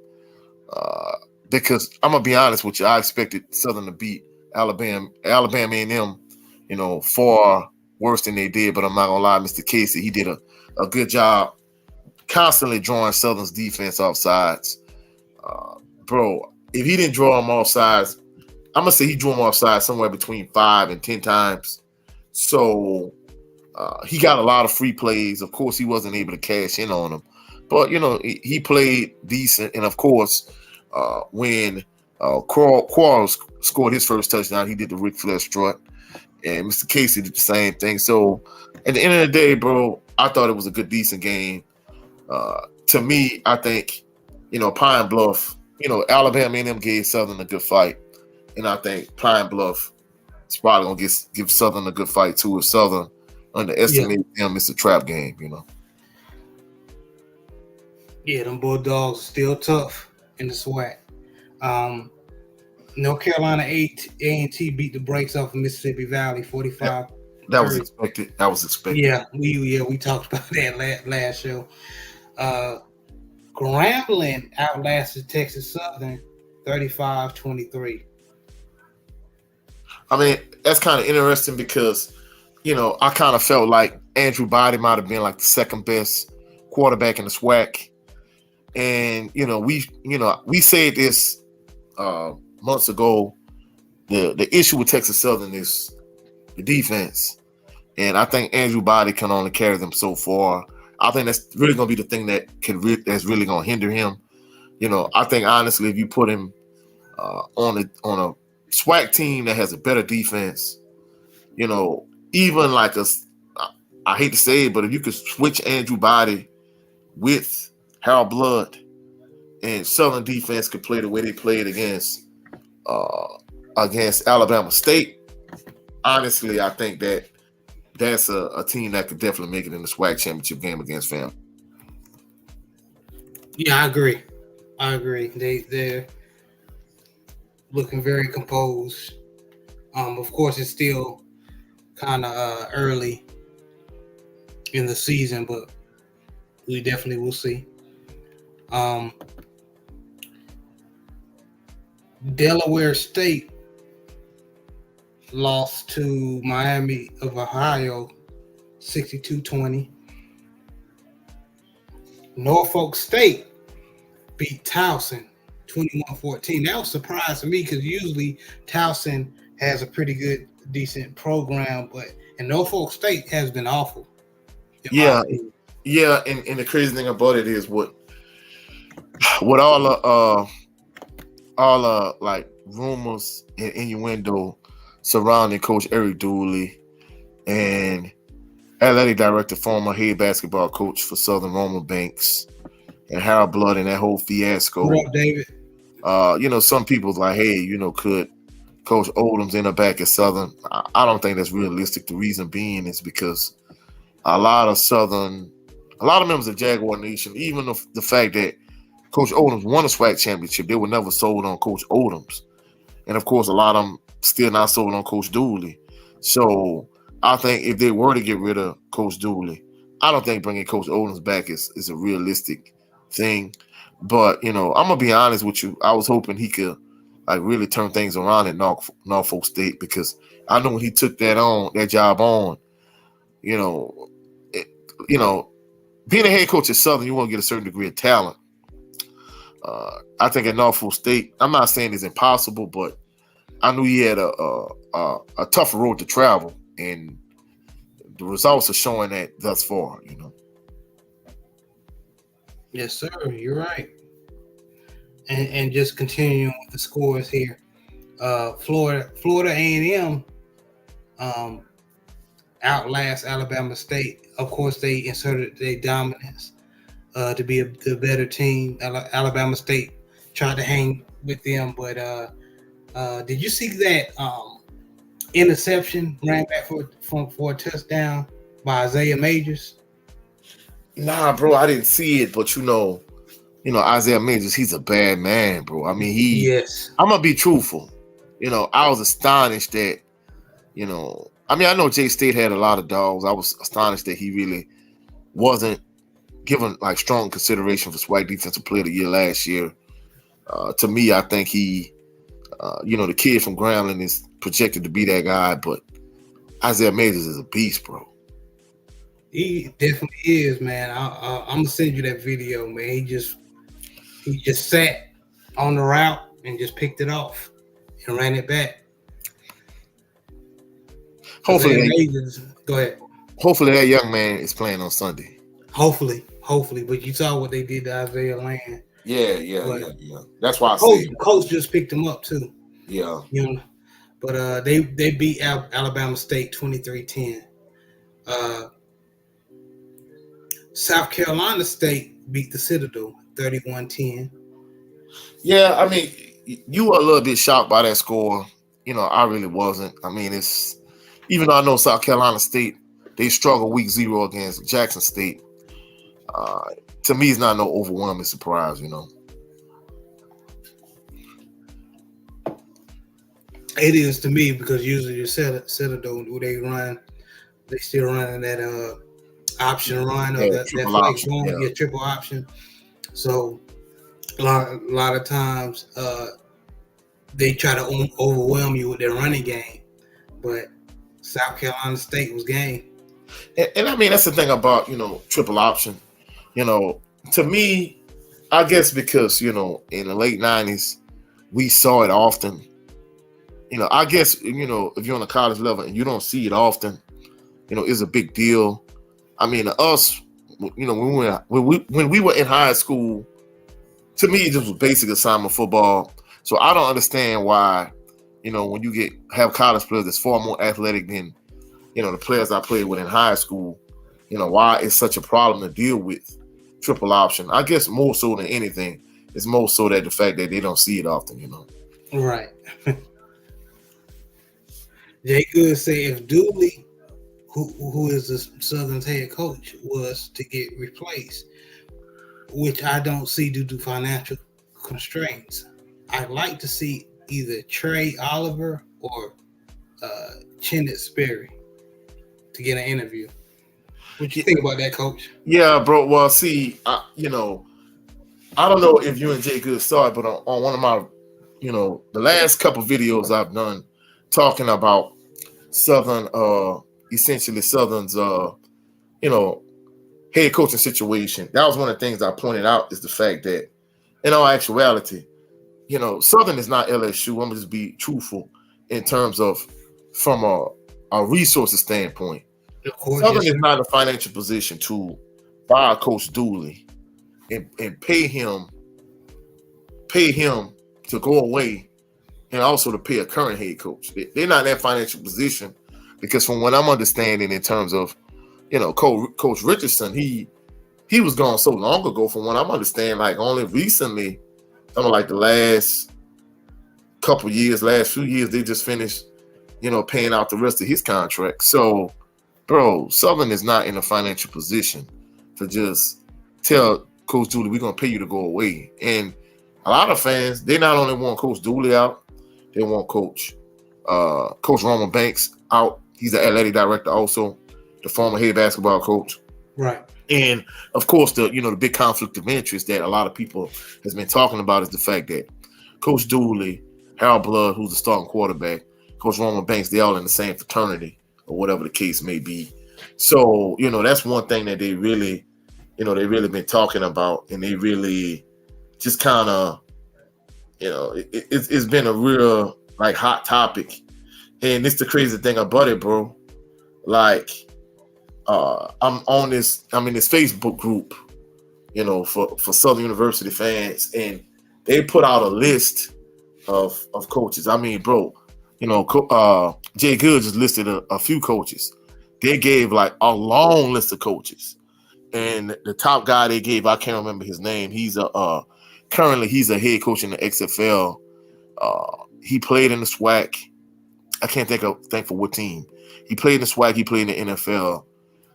Speaker 2: Because I'm gonna be honest with you, I expected Southern to beat Alabama and them, far worse than they did. But I'm not gonna lie, Mr. Casey, he did a good job constantly drawing Southern's defense off sides. Bro, if he didn't draw them off sides, I'm gonna say he drew them off sides somewhere between 5 and 10 times. So he got a lot of free plays. Of course, he wasn't able to cash in on them, but he played decent. And of course, when Quarles scored his first touchdown, he did the Ric Flair strut, and Mr. Casey did the same thing. So at the end of the day, bro, I thought it was a good, decent game. To me, I think, Pine Bluff, Alabama and them gave Southern a good fight, and I think Pine Bluff is probably gonna give Southern a good fight too. If Southern underestimated them, it's a trap game,
Speaker 1: Yeah, them Bulldogs are still tough in the SWAC. North Carolina A&T beat the brakes off of Mississippi Valley 45.
Speaker 2: That was expected.
Speaker 1: Yeah, we talked about that last show. Grambling outlasted Texas Southern 35-23.
Speaker 2: I mean, that's kind of interesting because, I kind of felt like Andrew Body might have been like the second best quarterback in the SWAC. And, we said this months ago. The issue with Texas Southern is the defense. And I think Andrew Body can only carry them so far. I think that's really going to be the thing that's really going to hinder him. I think, honestly, if you put him on a SWAC team that has a better defense, even like I hate to say it, but if you could switch Andrew Body with Harold Blood and Southern defense could play the way they played uh, against Alabama State, honestly, I think that's a team that could definitely make it in the SWAC championship game against Fam.
Speaker 1: Yeah, I agree. They're looking very composed. Of course, it's still kind of early in the season, but we definitely will see. Delaware State lost to Miami of Ohio 62-20. Norfolk State beat Towson 21-14. That was a surprise to me because usually Towson has a pretty good, decent program, and Norfolk State has been awful.
Speaker 2: Yeah, and the crazy thing about it is what all like rumors and innuendo surrounding Coach Eric Dooley and athletic director, former head basketball coach for Southern Roman Banks, and Harold Blood and that whole fiasco.
Speaker 1: What up, David?
Speaker 2: Some people's like, hey, could Coach Odom's end up back at Southern? I don't think that's realistic. The reason being is because a lot of members of Jaguar Nation, even the fact that Coach Odom's won a SWAC championship, they were never sold on Coach Odom's. And of course, a lot of them still not sold on Coach Dooley. So I think if they were to get rid of Coach Dooley, I don't think bringing Coach Odom's back is a realistic thing. But, I'm going to be honest with you. I was hoping he could really turn things around at Norfolk State, because I know when he took that job on, being a head coach at Southern, you want to get a certain degree of talent. I think at Norfolk State, I'm not saying it's impossible, but I knew he had a tougher road to travel, and the results are showing that thus far.
Speaker 1: Yes, sir. You're right. And just continuing with the scores here, Florida A&M outlast Alabama State. Of course, they inserted their dominance to be the better team. Alabama State tried to hang with them, but did you see that interception ran back for a touchdown by Isaiah Majors?
Speaker 2: Nah, bro, I didn't see it, but Isaiah Majors, he's a bad man, bro. I mean,
Speaker 1: yes.
Speaker 2: I'm gonna be truthful. I was astonished that, I know J State had a lot of dogs. I was astonished that he really wasn't given strong consideration for SWAC Defensive Player of the Year last year. To me, I think he, the kid from Grambling is projected to be that guy, but Isaiah Majors is a beast, bro.
Speaker 1: He definitely is, man. I'm gonna send you that video, man. He just sat on the route and just picked it off and ran it back. Go ahead.
Speaker 2: Hopefully that young man is playing on Sunday.
Speaker 1: Hopefully. But you saw what they did to Isaiah Land.
Speaker 2: Yeah. That's why
Speaker 1: Coach just picked him up too.
Speaker 2: Yeah.
Speaker 1: But they beat Alabama State 23-10. South Carolina State beat the Citadel 31-10.
Speaker 2: Yeah, I mean, you were a little bit shocked by that score. I really wasn't. I mean, it's even though I know South Carolina State, they struggled week 0 against Jackson State. To me, it's not no overwhelming surprise,
Speaker 1: It is to me, because usually your Citadel, they still running that option run, or that flex run, triple option. So a lot of times they try to overwhelm you with their running game, but South Carolina State was game.
Speaker 2: And I mean, that's the thing about triple option. To me, I guess because in the late 90s we saw it often. I guess if you're on the college level and you don't see it often, it's a big deal. I mean, us, when we were in high school, to me, this was basic assignment football. So I don't understand why, when you have college players that's far more athletic than the players I played with in high school, why it's such a problem to deal with triple option. I guess more so than anything, it's more so that the fact that they don't see it often.
Speaker 1: Right. Jay Good said if Dooley, who is the Southern's head coach, was to get replaced, which I don't see due to financial constraints, I'd like to see either Trey Oliver or Chinnet Sperry to get an interview. What you think about that, Coach?
Speaker 2: Yeah, bro. Well, see, I don't know if you and Jay Good saw it, but on one of my, the last couple videos I've done talking about Southern, essentially Southern's, head coaching situation. That was one of the things I pointed out is the fact that, in all actuality, Southern is not LSU. I'm gonna just be truthful in terms of from a resources standpoint.
Speaker 1: Of course,
Speaker 2: Southern is not in a financial position to fire Coach Dooley and pay him to go away and also to pay a current head coach. They're not in that financial position because from what I'm understanding in terms of, Coach Richardson, he was gone so long ago from what I'm understanding, like only recently, like the last few years, they just finished, paying out the rest of his contract. So, bro, Southern is not in a financial position to just tell Coach Dooley, we're going to pay you to go away. And a lot of fans, they not only want Coach Dooley out, they want Coach Roman Banks out. He's the athletic director also, the former head basketball coach.
Speaker 1: Right.
Speaker 2: And, of course, the big conflict of interest that a lot of people has been talking about is the fact that Coach Dooley, Harold Blood, who's the starting quarterback, Coach Roman Banks, they all in the same fraternity or whatever the case may be. So, that's one thing that they really, they really been talking about, and they really just kind of, it's been a real, like, hot topic. And it's the crazy thing about it, bro. Like, I'm in this Facebook group, for Southern University fans, and they put out a list of coaches. I mean, bro, Jay Good just listed a few coaches. They gave like a long list of coaches, and the top guy they gave, I can't remember his name. He's currently he's a head coach in the XFL. He played in the SWAC. I can't think for what team. He played in the SWAC. He played in the NFL.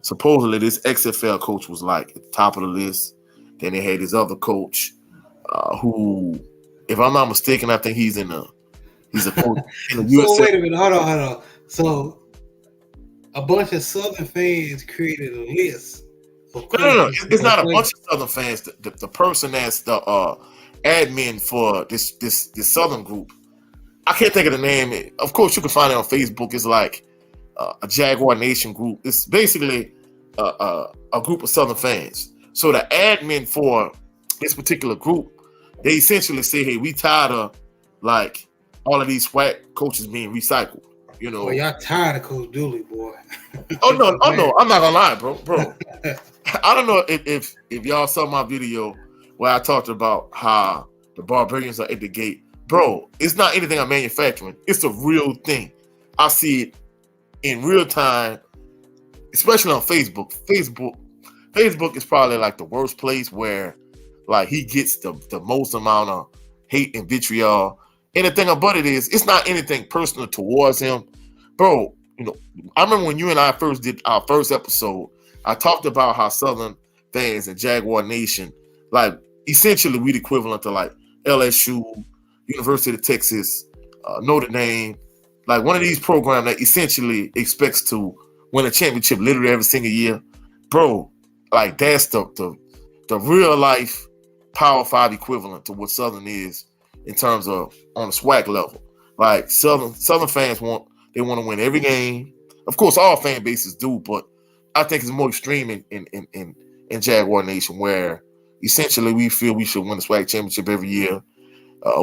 Speaker 2: Supposedly, this XFL coach was like at the top of the list. Then they had this other coach, who, if I'm not mistaken, I think he's a coach in the
Speaker 1: So wait a minute, hold on. So a bunch of Southern fans created a list.
Speaker 2: No. It's not a bunch of Southern fans. The person that's the admin for this Southern group, I can't think of the name. Of course, you can find it on Facebook. It's like a Jaguar Nation group. It's basically a group of Southern fans. So the admin for this particular group, they essentially say, "Hey, we tired of like all of these SWAC coaches being recycled."
Speaker 1: Well, y'all tired of Coach Dooley, boy.
Speaker 2: Oh no, I'm not gonna lie, bro. I don't know if y'all saw my video where I talked about how the barbarians are at the gate. Bro, it's not anything I'm manufacturing. It's a real thing. I see it in real time, especially on Facebook. Facebook is probably like the worst place where like he gets the most amount of hate and vitriol. And the thing about it is, it's not anything personal towards him. Bro, I remember when you and I first did our first episode, I talked about how Southern fans and Jaguar Nation, like essentially we the equivalent to like LSU, University of Texas, Notre Dame, like one of these programs that essentially expects to win a championship literally every single year. Bro, like that's the real life Power 5 equivalent to what Southern is in terms of on the SWAC level. Like Southern fans want to win every game. Of course, all fan bases do, but I think it's more extreme in Jaguar Nation, where essentially we feel we should win the SWAC championship every year.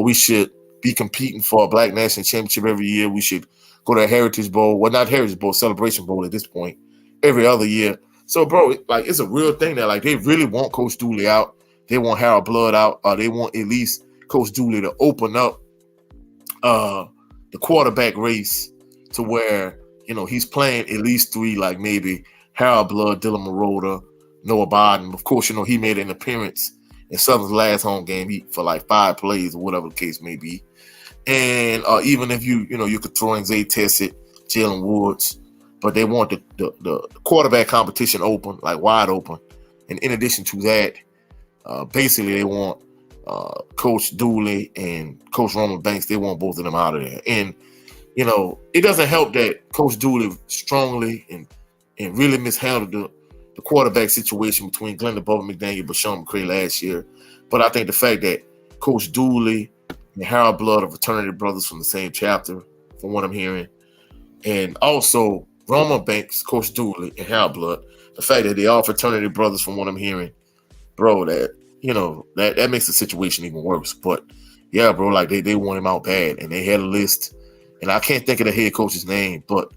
Speaker 2: We should be competing for a Black National Championship every year. We should go to a Heritage Bowl. Well, not Heritage Bowl, Celebration Bowl at this point, every other year. So, bro, like it's a real thing that like they really want Coach Dooley out. They want Harold Blood out. They want at least Coach Dooley to open up the quarterback race to where he's playing at least three, like maybe Harold Blood, Dylan Marota, Noah Biden. Of course, he made an appearance in Southern's last home game for like 5 plays or whatever the case may be. And even if you could throw in Zay Tessett, Jalen Woods, but they want the quarterback competition open, like wide open. And in addition to that, basically they want Coach Dooley and Coach Roman Banks. They want both of them out of there. And it doesn't help that Coach Dooley strongly and really mishandled the quarterback situation between Glendon Bubba McDaniel and Bashawn McCray last year. But I think the fact that Coach Dooley and Harold Blood are fraternity brothers from the same chapter, from what I'm hearing, and also Roman Banks, Coach Dooley, and Harold Blood, the fact that they are fraternity brothers from what I'm hearing, bro, that makes the situation even worse. But yeah, bro, like they want him out bad, and they had a list, and I can't think of the head coach's name, but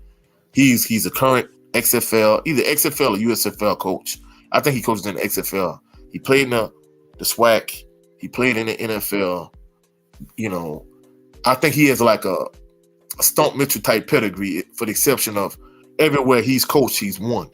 Speaker 2: he's a current XFL, either XFL or USFL coach. I think he coaches in the XFL. He played in the SWAC. He played in the NFL. I think he has like a Stump Mitchell type pedigree, for the exception of everywhere he's coached, he's won.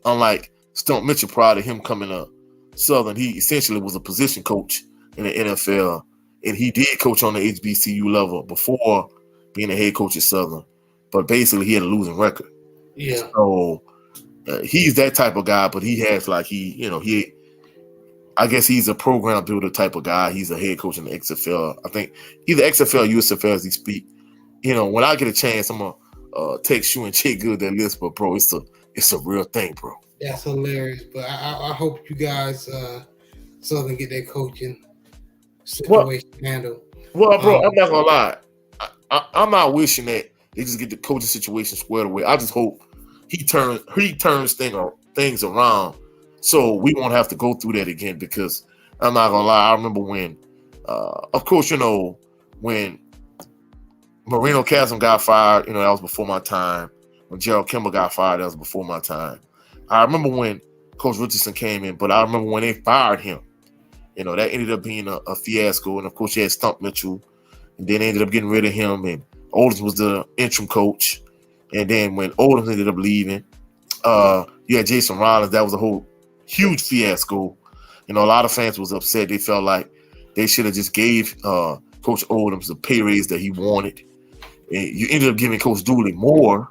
Speaker 2: Unlike Stump Mitchell, prior to him coming to Southern, he essentially was a position coach in the NFL, and he did coach on the HBCU level before being a head coach at Southern. But basically, he had a losing record.
Speaker 1: Yeah.
Speaker 2: So he's that type of guy, but he has like I guess he's a program builder type of guy. He's a head coach in the XFL. I think either XFL or USFL as he speak. When I get a chance, I'm gonna text you and check good that list. But bro, it's a real thing, bro.
Speaker 1: That's hilarious. But I hope you guys Southern get that coaching situation handled.
Speaker 2: Well, bro, I'm not gonna lie. I'm not wishing that they just get the coaching situation squared away. I just hope he turns things around, so we won't have to go through that again. Because I'm not gonna lie, I remember when, of course, when Marino Chasm got fired, that was before my time. When Gerald Kimball got fired, that was before my time. I remember when Coach Richardson came in, but I remember when they fired him. That ended up being a fiasco. And of course, you had Stump Mitchell, and then they ended up getting rid of him. And Oldham was the interim coach. And then when Oldham ended up leaving, you had Jason Rollins. That was a whole huge fiasco. A lot of fans was upset. They felt like they should have just gave Coach Oldham the pay raise that he wanted. And you ended up giving Coach Dooley more.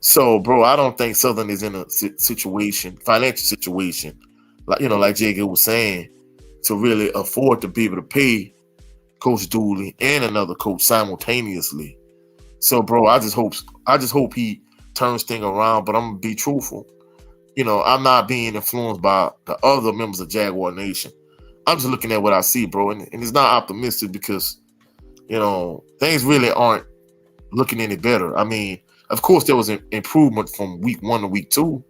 Speaker 2: So, bro, I don't think Southern is in a financial situation, like Jacob was saying, to really afford to be able to pay Coach Dooley and another coach simultaneously. So, bro, I just hope he turns things around. But I'm gonna be truthful. I'm not being influenced by the other members of Jaguar Nation. I'm just looking at what I see, bro, and it's not optimistic because things really aren't looking any better. I mean, of course, there was an improvement from week 1 to week 2,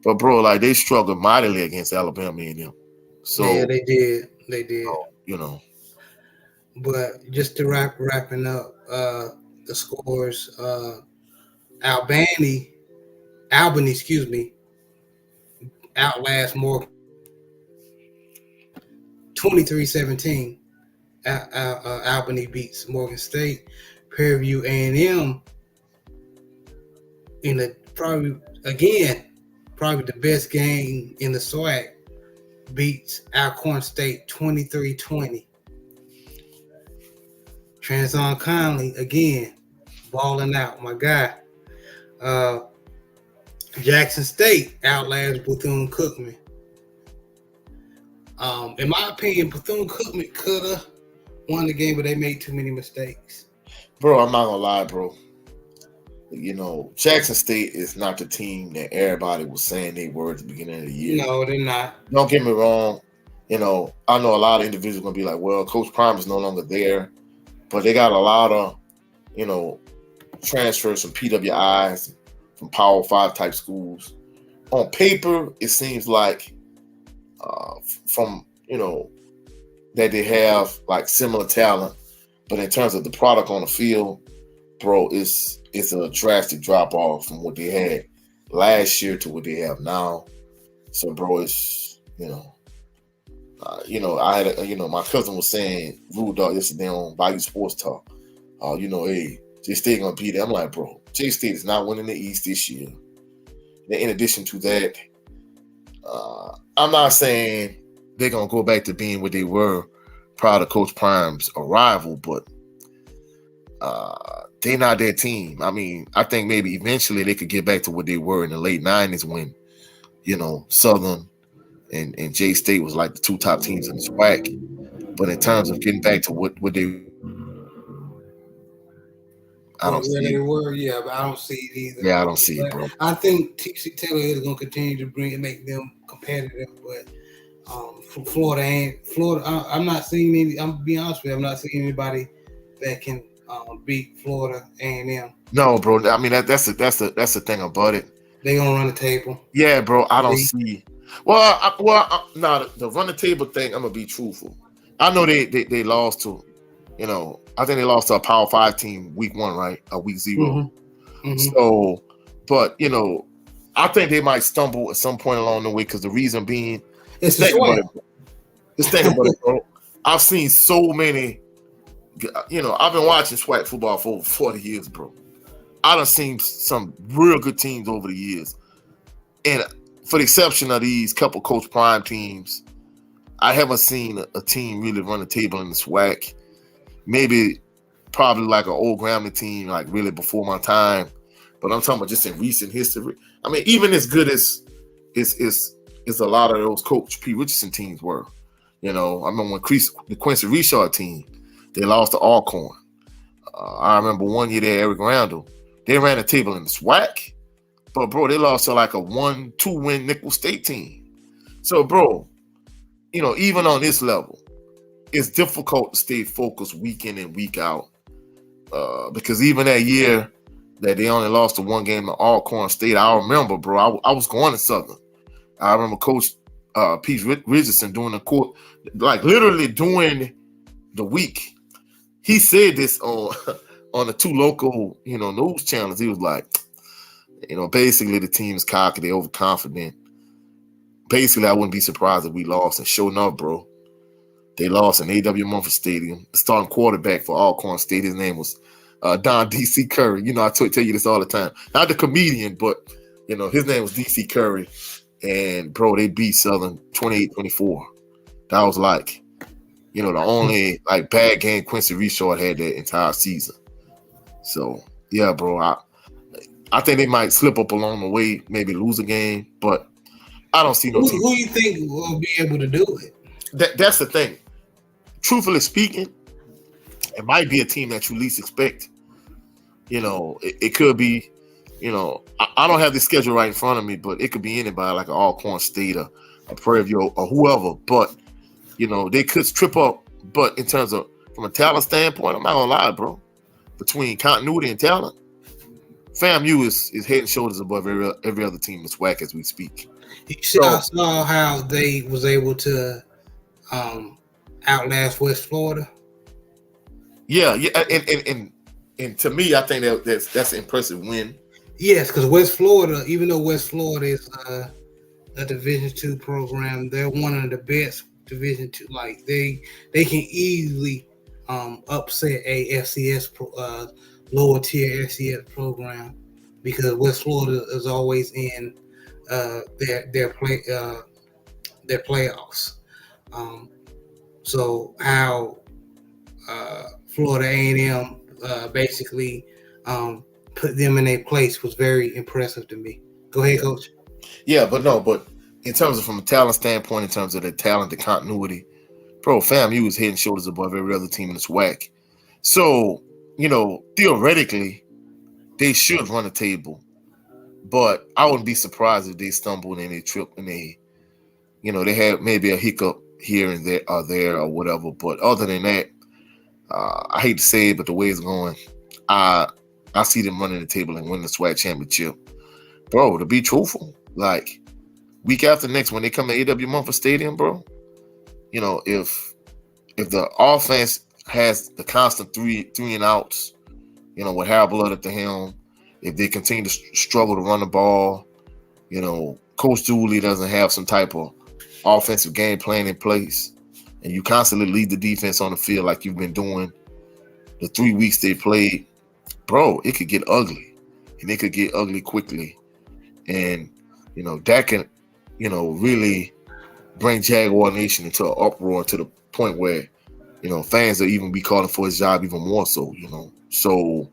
Speaker 2: but bro, like they struggled mightily against Alabama and them. So
Speaker 1: yeah, they did. But just to wrapping up the scores, Albany, outlast Morgan 23-17. Albany beats Morgan State. Prairie A&M in the probably the best game in the SWAC, beats Alcorn State 23-20. Transon Conley again balling out, my guy. Jackson State outlasts Bethune-Cookman. In my opinion, Bethune-Cookman could have won the game, but they made too many mistakes.
Speaker 2: Bro, I'm not gonna lie, bro. Jackson State is not the team that everybody was saying they were at the beginning of the year.
Speaker 1: No, they're not.
Speaker 2: Don't get me wrong. I know a lot of individuals gonna be like, well, Coach Prime is no longer there, but they got a lot of, transfers from PWIs, from Power 5 type schools. On paper, it seems like from, that they have like similar talent, but in terms of the product on the field, bro, it's a drastic drop off from what they had last year to what they have now. So, bro, it's I had my cousin was saying Rude Dog yesterday on Bayou Sports Talk. Hey, they still gonna beat it. I'm like, bro, J-State is not winning the East this year. In addition to that, I'm not saying they're going to go back to being what they were prior to Coach Prime's arrival, but they're not their team. I mean, I think maybe eventually they could get back to what they were in the late 90s when, Southern and J-State was like the two top teams in the SWAC. But in terms of getting back to what they, I don't see
Speaker 1: they
Speaker 2: it.
Speaker 1: were, yeah, but I don't see it either.
Speaker 2: Yeah, I don't see it, bro.
Speaker 1: I think TC Taylor is going to continue to make them competitive, but from Florida, I'm not seeing any. I'm gonna be honest with you, I'm not seeing anybody that can beat Florida A&M.
Speaker 2: No, bro. I mean that's the thing about it.
Speaker 1: They gonna run the table.
Speaker 2: Yeah, bro. I don't see. Well, the run the table thing. I'm gonna be truthful. I know they lost to, I think they lost to a Power 5 team week 1, right? Week 0.
Speaker 1: Mm-hmm. Mm-hmm.
Speaker 2: So, but I think they might stumble at some point along the way because the reason being,
Speaker 1: it's the SWAC.
Speaker 2: Just think about it, bro. I've seen so many. I've been watching SWAC football for over 40 years, bro. I done seen some real good teams over the years, and for the exception of these couple Coach Prime teams, I haven't seen a team really run the table in the SWAC. Maybe, probably like an old Grambling team, like really before my time. But I'm talking about just in recent history. I mean, even as good as a lot of those Coach P. Richardson teams were. I remember when the Quincy Richard team, they lost to Alcorn. I remember one year there, Eric Randall, they ran the table in the SWAC. But, bro, they lost to like a 1-2 win Nickel State team. So, bro, even on this level, it's difficult to stay focused week in and week out. Because even that year that they only lost to one game to Alcorn State, I remember, bro, I was going to Southern. I remember Coach Pete Richardson doing the court, like literally doing the week. He said this on the two local, news channels. He was like, basically the team is cocky, they overconfident. Basically, I wouldn't be surprised if we lost. And sure enough, bro, they lost in A.W. Mumford Stadium. The starting quarterback for Alcorn State, his name was Don D.C. Curry. I tell you this all the time. Not the comedian, but, his name was D.C. Curry. And, bro, they beat Southern 28-24. That was like, the only, like, bad game Quincy Richard had that entire season. So, yeah, bro, I think they might slip up along the way, maybe lose a game, but I don't see no team.
Speaker 1: Who you think will be able to do it?
Speaker 2: That's the thing. Truthfully speaking, it might be a team that you least expect. It could be, I don't have the schedule right in front of me, but it could be anybody like an Alcorn State or a Prairie View or whoever. But, they could trip up. But in terms of, from a talent standpoint, I'm not going to lie, bro. Between continuity and talent, FAMU is head and shoulders above every other team in SWAC as we speak.
Speaker 1: I saw how they was able to outlast West Florida.
Speaker 2: Yeah, and to me, I think that's an impressive win.
Speaker 1: Yes, because West Florida, even though West Florida is a Division II program, they're one of the best Division II. Like they can easily upset a FCS lower tier FCS program because West Florida is always in their playoffs. So how Florida A&M basically put them in their place was very impressive to me. Go ahead, Coach.
Speaker 2: Yeah, but in terms of from a talent standpoint, in terms of the talent, the continuity, bro, FAMU is head and shoulders above every other team in the SWAC. So, theoretically, they should run a table. But I wouldn't be surprised if they stumbled and they tripped and they had maybe a hiccup here and there or whatever. But other than that, I hate to say it, but the way it's going, I see them running the table and winning the SWAC championship. Bro, to be truthful, like week after next when they come to A.W. Mumford Stadium, bro, if the offense has the constant three and outs, with Harold Blood at the helm, if they continue to struggle to run the ball, Coach Dooley doesn't have some type of offensive game plan in place, and you constantly lead the defense on the field like you've been doing the 3 weeks they played, bro, it could get ugly. and it could get ugly quickly. And, that can, really bring Jaguar Nation into an uproar to the point where, fans will even be calling for his job even more so, So,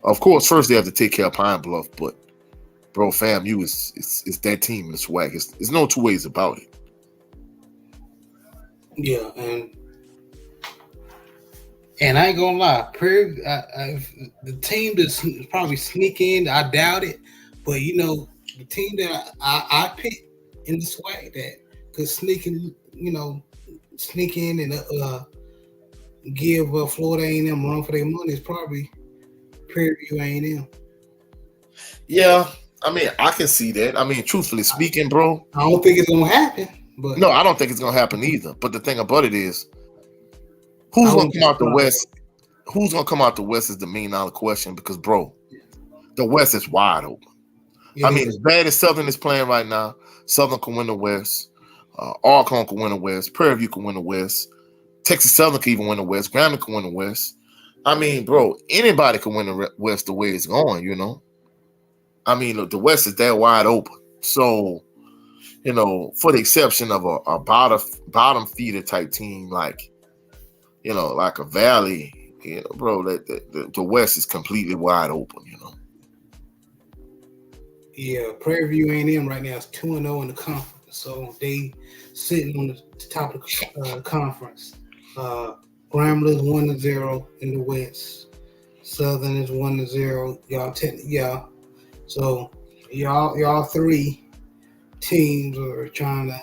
Speaker 2: of course, first they have to take care of Pine Bluff, but, bro, FAMU is that team in the SWAC. There's no two ways about it.
Speaker 1: Yeah, and I ain't gonna lie, the team that's probably sneak in, I doubt it, but the team that I picked in the SWAC that could sneak in, and give Florida A&M a run for their money is probably Prairie View A&M.
Speaker 2: Yeah, I mean, I can see that. I mean, truthfully speaking, bro,
Speaker 1: I don't think it's gonna happen. But
Speaker 2: no, I don't think it's gonna happen either. But the thing about it is, who's gonna come out the West? Who's gonna come out the West is the $1 million question because, bro, the West is wide open. I mean, as bad as Southern is playing right now, Southern can win the West. Alcorn can win the West. Prairie View can win the West. Texas Southern can even win the West. Grambling can win the West. I mean, bro, anybody can win the West the way it's going, I mean, look, the West is that wide open. So, for the exception of a bottom feeder type team like a Valley, bro, the West is completely wide open,
Speaker 1: Yeah, Prairie View A&M right now is 2-0 in the conference, so they sitting on the top of the conference. Grambling is 1-0 in the West. Southern is 1-0. Y'all, so y'all three teams are trying to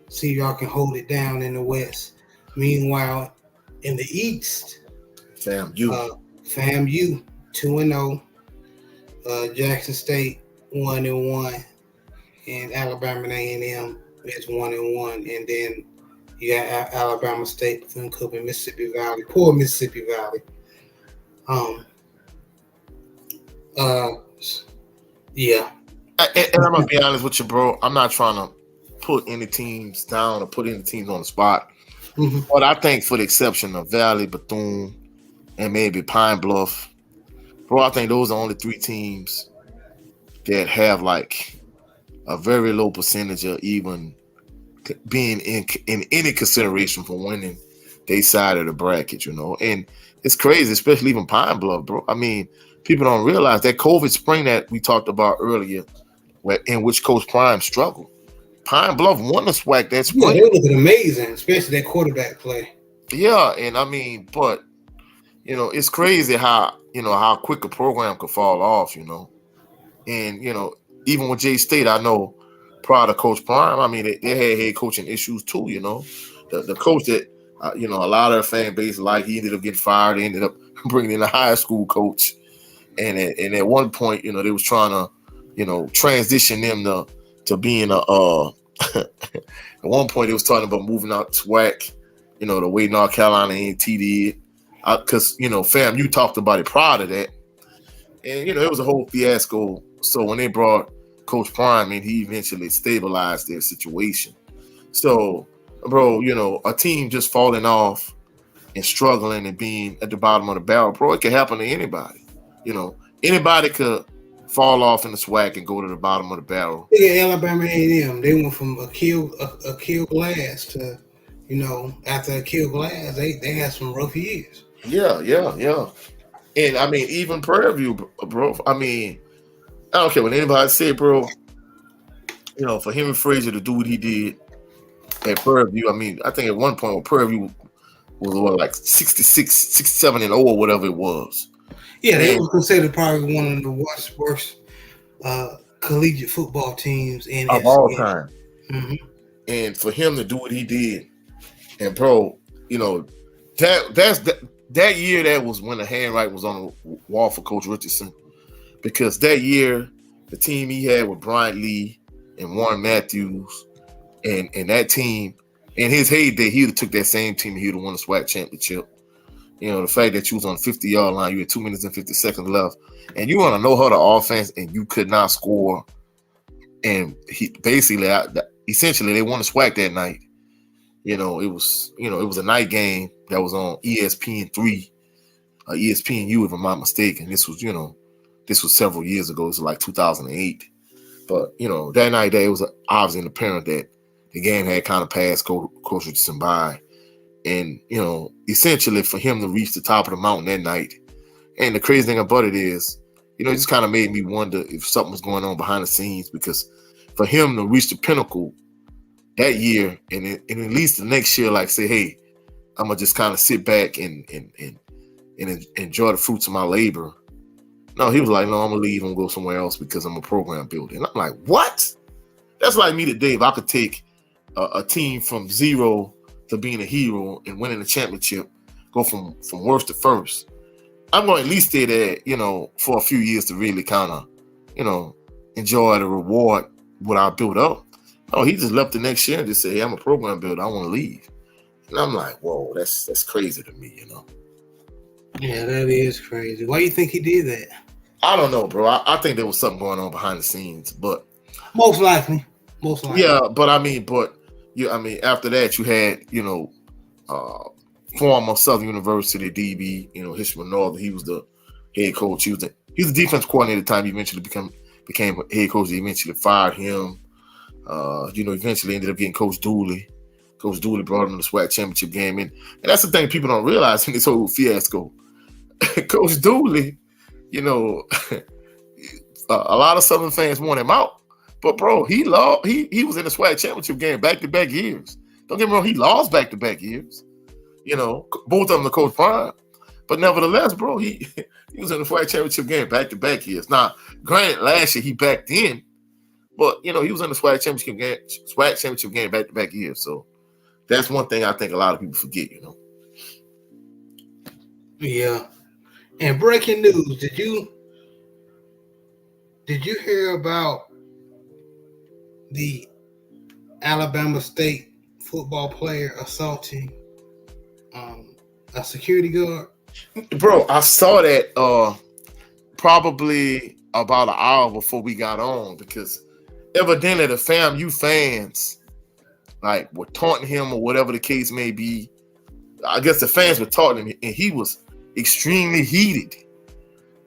Speaker 1: see if y'all can hold it down in the West. Meanwhile, in the East, FAMU 2-0. Jackson State 1-1, and Alabama and A&M is 1-1, and then you got Alabama State, Bethune-Cookman, and Mississippi Valley. Poor Mississippi Valley. Yeah.
Speaker 2: And I'm gonna be honest with you, bro. I'm not trying to put any teams down or put any teams on the spot, but I think, for the exception of Valley, Bethune, and maybe Pine Bluff, bro, I think those are only 3 teams that have like a very low percentage of even being in any consideration for winning their side of the bracket, And it's crazy, especially even Pine Bluff, bro. I mean, people don't realize that COVID spring that we talked about earlier, in which Coach Prime struggled. Pine Bluff won the SWAC that spring.
Speaker 1: Yeah, they were looking amazing, especially that quarterback play.
Speaker 2: Yeah, and I mean, but it's crazy how quick a program could fall off, And even with J State, I know prior to Coach Prime, I mean, they had head coaching issues too, The coach that a lot of their fan base he ended up getting fired. They ended up bringing in a high school coach, and at one point, they was trying to transition them to being at one point they was talking about moving out to SWAC, the way North Carolina A&T did, because FAMU talked about it prior to that, and it was a whole fiasco. So when they brought Coach Prime in, he eventually stabilized their situation. So, bro, a team just falling off and struggling and being at the bottom of the barrel, bro, it can happen to anybody. Anybody could fall off in the SWAC and go to the bottom of the barrel.
Speaker 1: Yeah, Alabama A&M, they went from a kill glass to, after a kill glass, they had some rough years.
Speaker 2: Yeah. And I mean, even Prairie View, bro. I mean, I don't care what anybody say, bro. For him and Frazier to do what he did at Prairie View, I mean, I think at one point where Prairie View was like 67-0 or whatever it was.
Speaker 1: Yeah, they were considered probably one of the worst collegiate football teams
Speaker 2: of all time.
Speaker 1: Mm-hmm.
Speaker 2: And for him to do what he did, and bro, that year, that was when the handwriting was on the wall for Coach Richardson, because that year the team he had with Bryant Lee and Warren Matthews and that team, in his heyday, he would have took that same team and he would have won the SWAC championship. The fact that you was on the 50-yard line, you had 2 minutes and 50 seconds left, and you want to know how the offense, and you could not score. And he basically, essentially, they won the SWAC that night. It was a night game that was on ESPN3, ESPNU, if I'm not mistaken. This was, This was several years ago. It was like 2008. But, that night it was obviously apparent that the game had kind of passed Coach Richardson by. And, essentially for him to reach the top of the mountain that night. And the crazy thing about it is, it just kind of made me wonder if something was going on behind the scenes, because for him to reach the pinnacle that year and at least the next year, like say, hey, I'm going to just kind of sit back and enjoy the fruits of my labor. No, he was like, no, I'm going to leave and go somewhere else because I'm a program builder. And I'm like, what? That's like me today. If I could take a team from zero to being a hero and winning a championship, go from worst to first, I'm going to at least stay there, for a few years to really kind of, enjoy the reward what I built up. No, he just left the next year and just said, hey, I'm a program builder. I want to leave. And I'm like, whoa, that's crazy to me,
Speaker 1: Yeah, that is crazy. Why do you think he did that?
Speaker 2: I don't know, bro. I think there was something going on behind the scenes, but
Speaker 1: most likely.
Speaker 2: Yeah, but after that you had, former Southern University DB, Hitchman Northern. He was the head coach. He was the defense coordinator at the time. He eventually became a head coach. They eventually fired him. Eventually ended up getting Coach Dooley. Coach Dooley brought him to the SWAC championship game, and that's the thing people don't realize in this whole fiasco. Coach Dooley, a lot of Southern fans want him out, but bro, he was in the SWAC championship game back-to-back years. Don't get me wrong, he lost back-to-back years. Both of them to Coach Prime, but nevertheless, bro, he was in the SWAC championship game back-to-back years. Now, granted, last year he backed in, but he was in the SWAC championship game back-to-back years. So that's one thing I think a lot of people forget.
Speaker 1: Yeah. And breaking news, did you hear about the Alabama State football player assaulting a security guard?
Speaker 2: Bro, I saw that probably about an hour before we got on, because evidently the FAMU fans were taunting him or whatever the case may be. I guess the fans were taunting him, and he was extremely heated.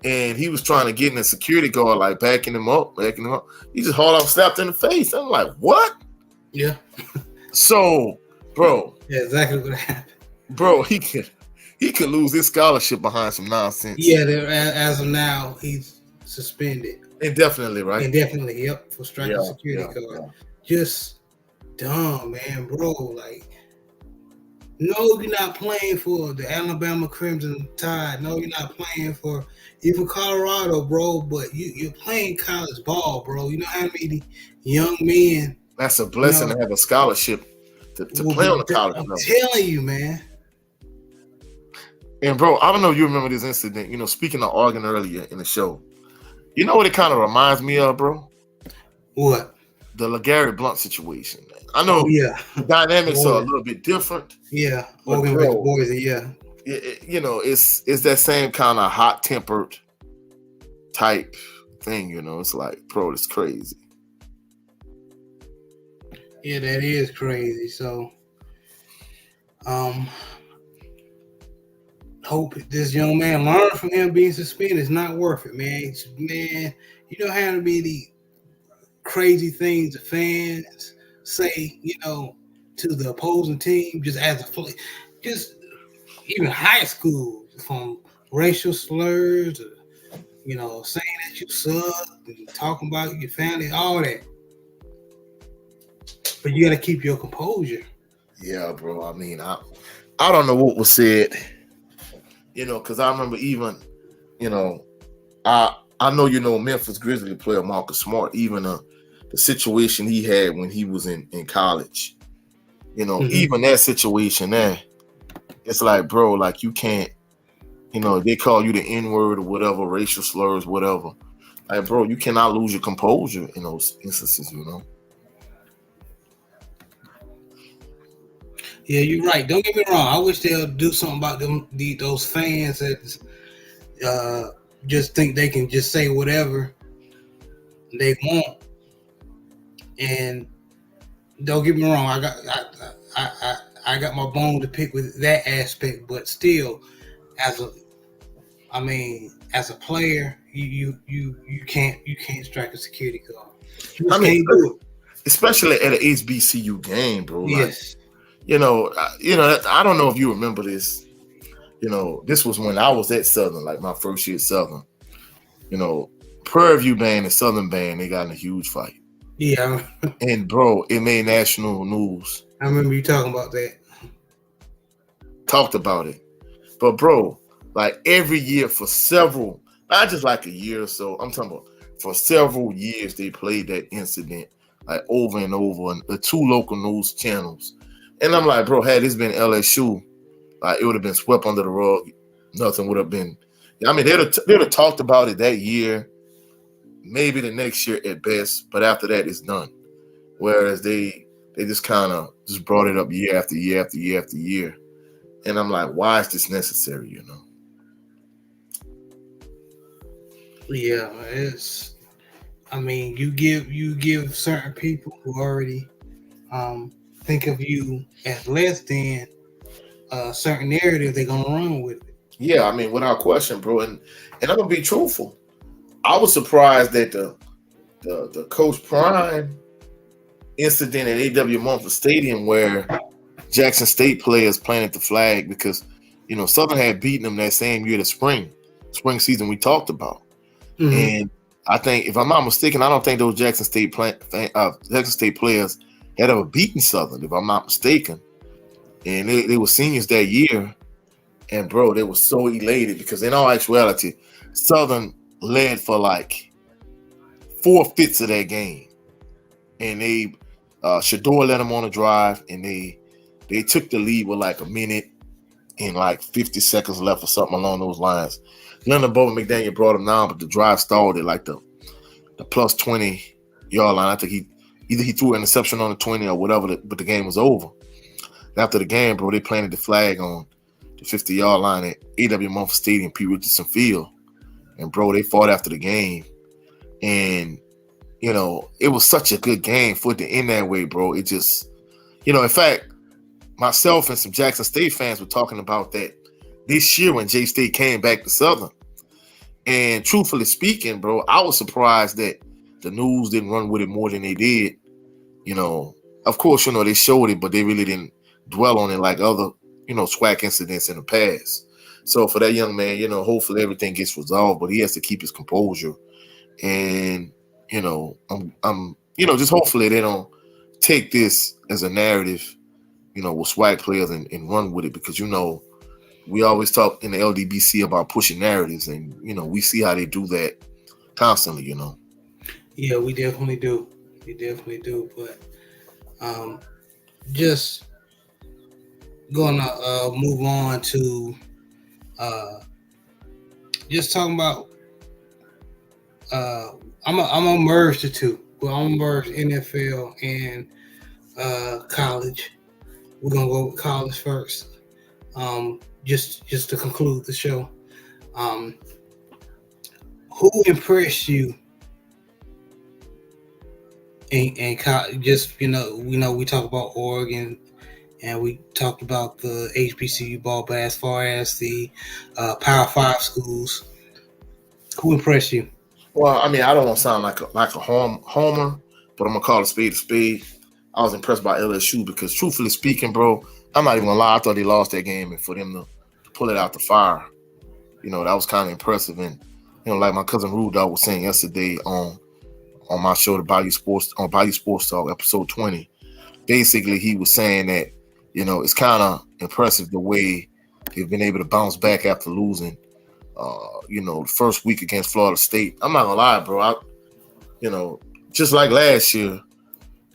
Speaker 2: And he was trying to get in the security guard, backing him up. He just hauled off, slapped in the face. I'm like, what?
Speaker 1: Yeah.
Speaker 2: So, bro.
Speaker 1: Yeah, exactly what happened.
Speaker 2: Bro, he could lose his scholarship behind some nonsense.
Speaker 1: Yeah, as of now, he's suspended.
Speaker 2: Indefinitely, right?
Speaker 1: Indefinitely, yep, for striking security guard. Yeah. Just dumb, man, bro. No, you're not playing for the Alabama Crimson Tide. No, you're not playing for even Colorado, bro. But you're playing college ball, bro. You know how many young men.
Speaker 2: That's a blessing to have a scholarship to play on the college level.
Speaker 1: I'm telling you, man.
Speaker 2: And bro, I don't know if you remember this incident. Speaking of Oregon earlier in the show, you know what it kind of reminds me of, bro?
Speaker 1: What?
Speaker 2: The LeGarrette Blount situation. I know the dynamics are a little bit different.
Speaker 1: Yeah, Oregon versus Boise, yeah.
Speaker 2: It's that same kind of hot-tempered type thing, It's like, bro, it's crazy.
Speaker 1: Yeah, that is crazy. So, hope this young man learned from him being suspended. It's not worth it, man. Man, you know how many crazy things the fans say, to the opposing team, just as a play, just even high school, from racial slurs, to, saying that you suck and talking about your family, all that. But you got to keep your composure.
Speaker 2: Yeah, bro. I mean, I don't know what was said, because I remember even, I know, Memphis Grizzlies player Marcus Smart, even the situation he had when he was in college, even that situation there, it's like, bro, you can't, they call you the N-word or whatever, racial slurs, whatever. Like, bro, you cannot lose your composure in those instances,
Speaker 1: Yeah, you're right. Don't get me wrong. I wish they'll do something about those fans that just think they can just say whatever they want. And don't get me wrong. I got my bone to pick with that aspect, but still, as a player, you can't strike a security guard. You
Speaker 2: I
Speaker 1: just
Speaker 2: mean,
Speaker 1: can't do it.
Speaker 2: especially at an HBCU game, bro. Like,
Speaker 1: Yes.
Speaker 2: I don't know if you remember this. This was when I was at Southern, like my first year at Southern. Prairie View Band and Southern Band, they got in a huge fight.
Speaker 1: Yeah,
Speaker 2: And bro, it made national news.
Speaker 1: I remember you talking about that.
Speaker 2: Talked about it. But bro, like every year for several, not just like a year or so, I'm talking about for several years they played that incident like over and over on the two local news channels. And I'm like, bro, had this been LSU, like it would have been swept under the rug. Nothing would have been. I mean, they'd have talked about it that year, maybe the next year at best, but after that, it's done. Whereas they just kind of just brought it up year after year after year after year, and I'm like, why is this necessary?
Speaker 1: Yeah, it's. I mean, you give certain people who already think of you as less than a certain narrative, they're gonna run with it.
Speaker 2: Yeah, I mean, without question, bro. And I'm gonna be truthful. I was surprised that the Coach Prime incident at A.W. Mumford Stadium where Jackson State players planted the flag because Southern had beaten them that same year, the spring season we talked about.
Speaker 1: Mm-hmm.
Speaker 2: And I think, if I'm not mistaken, I don't think those Jackson State players had ever beaten Southern, if I'm not mistaken. And they were seniors that year. And bro, they were so elated because in all actuality, Southern led for like 4/5 of that game. And Shador led them on a drive, and they took the lead with like a minute and like 50 seconds left or something along those lines. None of Bowen McDaniel brought him down, but the drive stalled at like the plus 20-yard line. I think he threw an interception on the 20 or whatever, but the game was over. After the game, bro, they planted the flag on the 50-yard line at A.W. Mumford Stadium, Pete Richardson Field. And bro, they fought after the game. And, it was such a good game for it to end that way, bro. It just, in fact, myself and some Jackson State fans were talking about that this year when J-State came back to Southern. And truthfully speaking, bro, I was surprised that the news didn't run with it more than they did. Of course, they showed it, but they really didn't dwell on it like other, SWAC incidents in the past. So for that young man, hopefully everything gets resolved, but he has to keep his composure. And, I'm just hopefully they don't take this as a narrative, with SWAC players and run with it, because, we always talk in the LDBC about pushing narratives, and, we see how they do that constantly,
Speaker 1: Yeah, we definitely do. But just gonna move on to just talking about I'm gonna merge the two. Well, I'm gonna merge NFL and college. We're gonna go with college first. Just to conclude the show. Who impressed you? And just we talk about Oregon and we talked about the HBCU ball, but as far as the Power 5 schools, who impressed you?
Speaker 2: Well, I mean, I don't want to sound like a homer, but I'm gonna call a spade a spade. I was impressed by LSU because, truthfully speaking, bro, I'm not even gonna lie. I thought they lost that game, and for them to pull it out the fire, that was kind of impressive. And like my cousin Rude Dog was saying yesterday on my show, the Bayou Sports Talk, episode 20. Basically, he was saying that it's kind of impressive the way they've been able to bounce back after losing. The first week against Florida State. I'm not gonna lie, bro. Just like last year,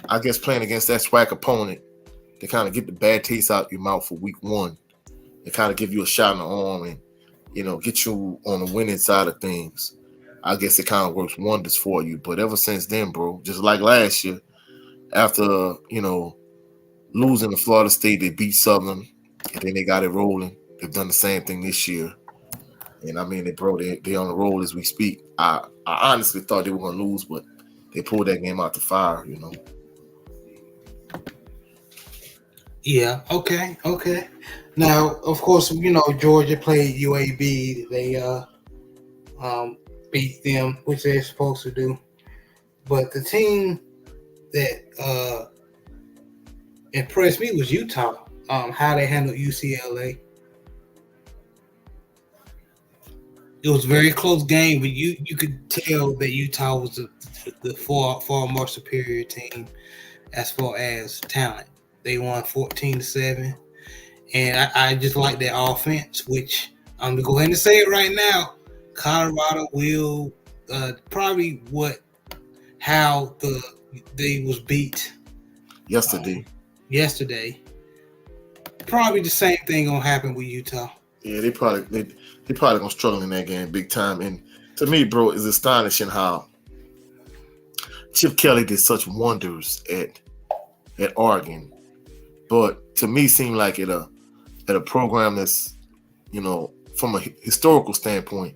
Speaker 2: I guess playing against that SWAC opponent, to kind of get the bad taste out your mouth for week one, and kind of give you a shot in the arm and get you on the winning side of things. I guess it kind of works wonders for you. But ever since then, bro, just like last year, after losing to Florida State, they beat Southern, and then they got it rolling. They've done the same thing this year. And I mean, they on the roll as we speak. I honestly thought they were going to lose, but they pulled that game out the fire,
Speaker 1: Yeah. Okay. Now, of course, Georgia played UAB. They beat them, which they're supposed to do. But the team that impressed me was Utah. How they handled UCLA. It was a very close game, but you could tell that Utah was the far more superior team as far as talent. They won 14-7, and I just like their offense. Which I'm gonna go ahead and say it right now. Colorado will probably how they was beat yesterday. Probably the same thing gonna happen with Utah.
Speaker 2: Yeah, they probably gonna struggle in that game big time. And to me, bro, it's astonishing how Chip Kelly did such wonders at Oregon, but to me, seemed like at a program that's, you know, from a historical standpoint,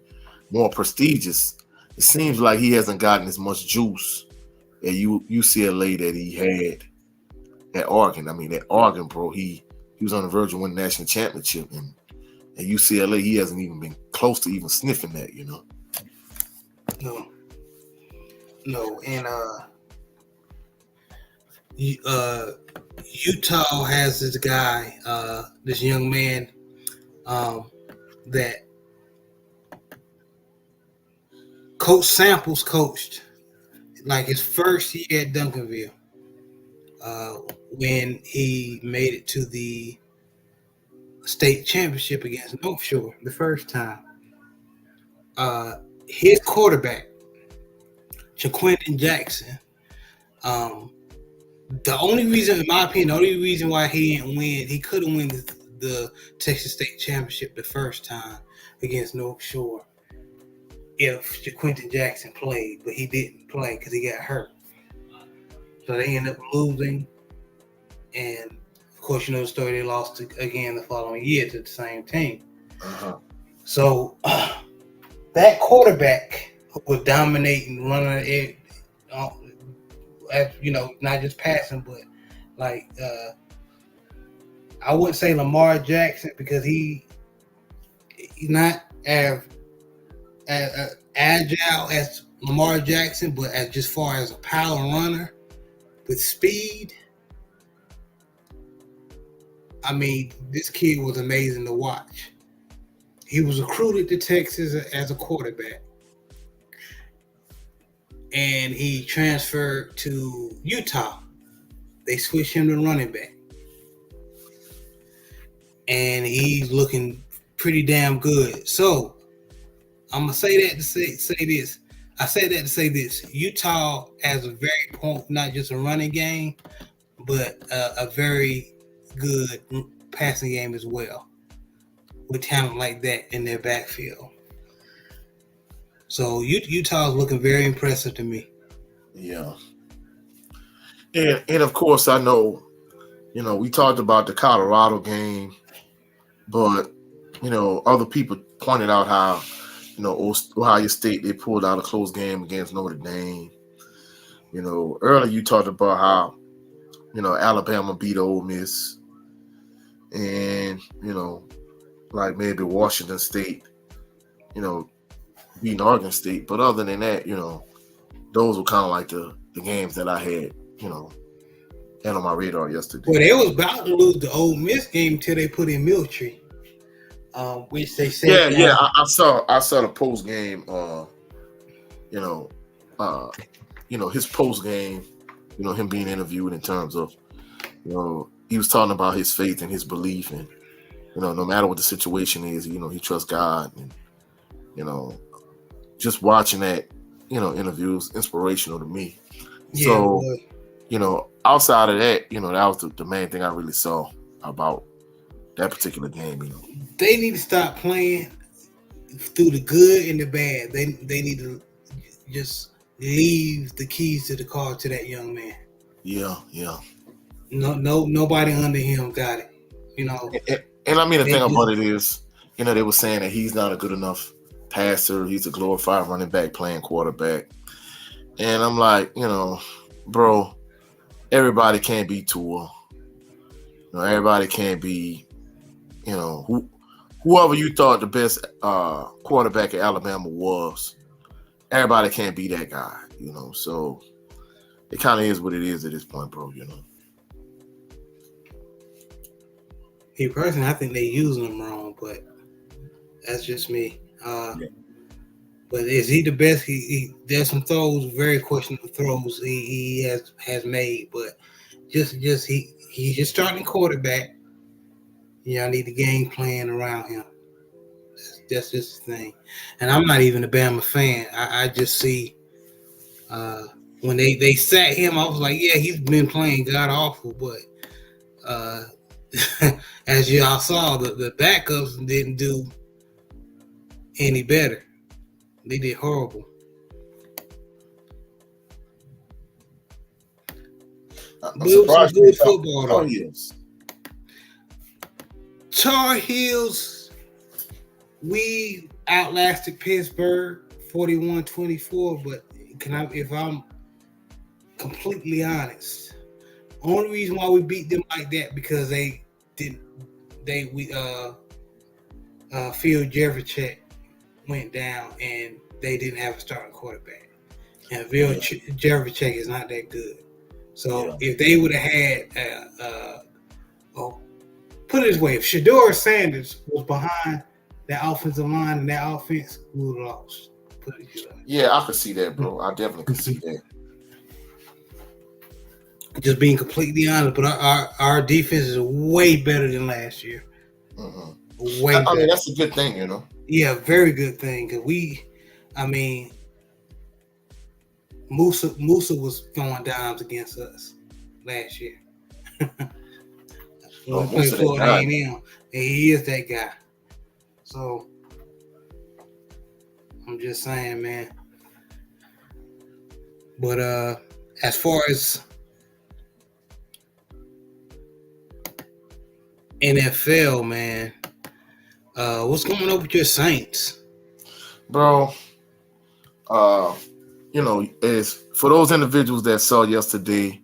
Speaker 2: more prestigious. It seems like he hasn't gotten as much juice at UCLA that he had at Oregon. I mean, at Oregon, bro, he was on the verge of winning national championship, and at UCLA, he hasn't even been close to even sniffing that, you know.
Speaker 1: No, and Utah has this guy, this young man, that Coach Samples coached, like his first year at Duncanville, when he made it to the state championship against North Shore the first time. His quarterback, Jaquinton Jackson, the only reason, in my opinion, why he didn't win, he couldn't win the Texas State Championship the first time against North Shore if Jaquinton Jackson played, but he didn't play because he got hurt. So they ended up losing, and of course, you know the story, they lost again the following year to the same team.
Speaker 2: Uh-huh.
Speaker 1: So that quarterback was dominating, running it, you know, not just passing, but like I wouldn't say Lamar Jackson because he's not as agile as Lamar Jackson, but as just far as a power runner with speed, I mean, this kid was amazing to watch. He was recruited to Texas as a quarterback, and he transferred to Utah. They switched him to running back, and he's looking pretty damn good. So I'm gonna say that to say this. I say that to say this. Utah has a very point, not just a running game, but a very good passing game as well, with talent like that in their backfield. So Utah is looking very impressive to me.
Speaker 2: Yeah. And of course, I know, you know, we talked about the Colorado game, but, you know, other people pointed out how, you know, Ohio State, they pulled out a close game against Notre Dame. You know, earlier you talked about how, you know, Alabama beat Ole Miss, and, you know, like maybe Washington State, you know, beating Oregon State. But other than that, you know, those were kind of like the games that I had, you know, had on my radar yesterday.
Speaker 1: Well, they was about to lose the Ole Miss game until they put in Military, which they said.
Speaker 2: Yeah, I saw the post game. You know, his post game. You know, him being interviewed in terms of, you know, he was talking about his faith and his belief, and, you know, no matter what the situation is, you know, he trusts God, and, you know, just watching that, you know, interview was inspirational to me.
Speaker 1: Yeah,
Speaker 2: so, you know, outside of that, you know, that was the main thing I really saw about that particular game. You know,
Speaker 1: they need to stop playing through the good and the bad. They need to just leave the keys to the car to that young man.
Speaker 2: Yeah.
Speaker 1: No, nobody under him got it. You know,
Speaker 2: and I mean, the thing about it is, you know, they were saying that he's not a good enough passer. He's a glorified running back playing quarterback. And I'm like, you know, bro, everybody can't be Tua. You know, everybody can't be, you know, whoever you thought the best quarterback at Alabama was. everybody can't be that guy, you know. So it kind of is what it is at this point, bro. You know.
Speaker 1: Me personally, I think they using him wrong, but that's just me. But is he the best? There's some throws, very questionable throws he has made, but he's just starting quarterback. I need the game plan around him. That's just the thing. And I'm not even a Bama fan. I just see when they sat him, I was like, yeah, he's been playing god awful, but as y'all saw, the backups didn't do any better. They did horrible.
Speaker 2: I'm surprised
Speaker 1: good football.
Speaker 2: Tar Heels.
Speaker 1: Tar Heels, we outlasted Pittsburgh 41-24, but if I'm completely honest, only reason why we beat them like that because Phil Jefferson went down and they didn't have a starting quarterback. And Phil Jefferson is not that good. So if they would have had put it this way, if Shedeur Sanders was behind that offensive line and that offense, we would have lost.
Speaker 2: Yeah, I could see that, bro. I definitely could see that.
Speaker 1: Just being completely honest, but our defense is way better than last year.
Speaker 2: Mm-hmm. I mean, that's a good thing, you know.
Speaker 1: Yeah, very good thing because Musa was throwing dimes against us last year. When we played Florida A&M, and he is that guy. So I'm just saying, man. But as far as NFL, man, what's going on with your Saints,
Speaker 2: bro? As for those individuals that saw yesterday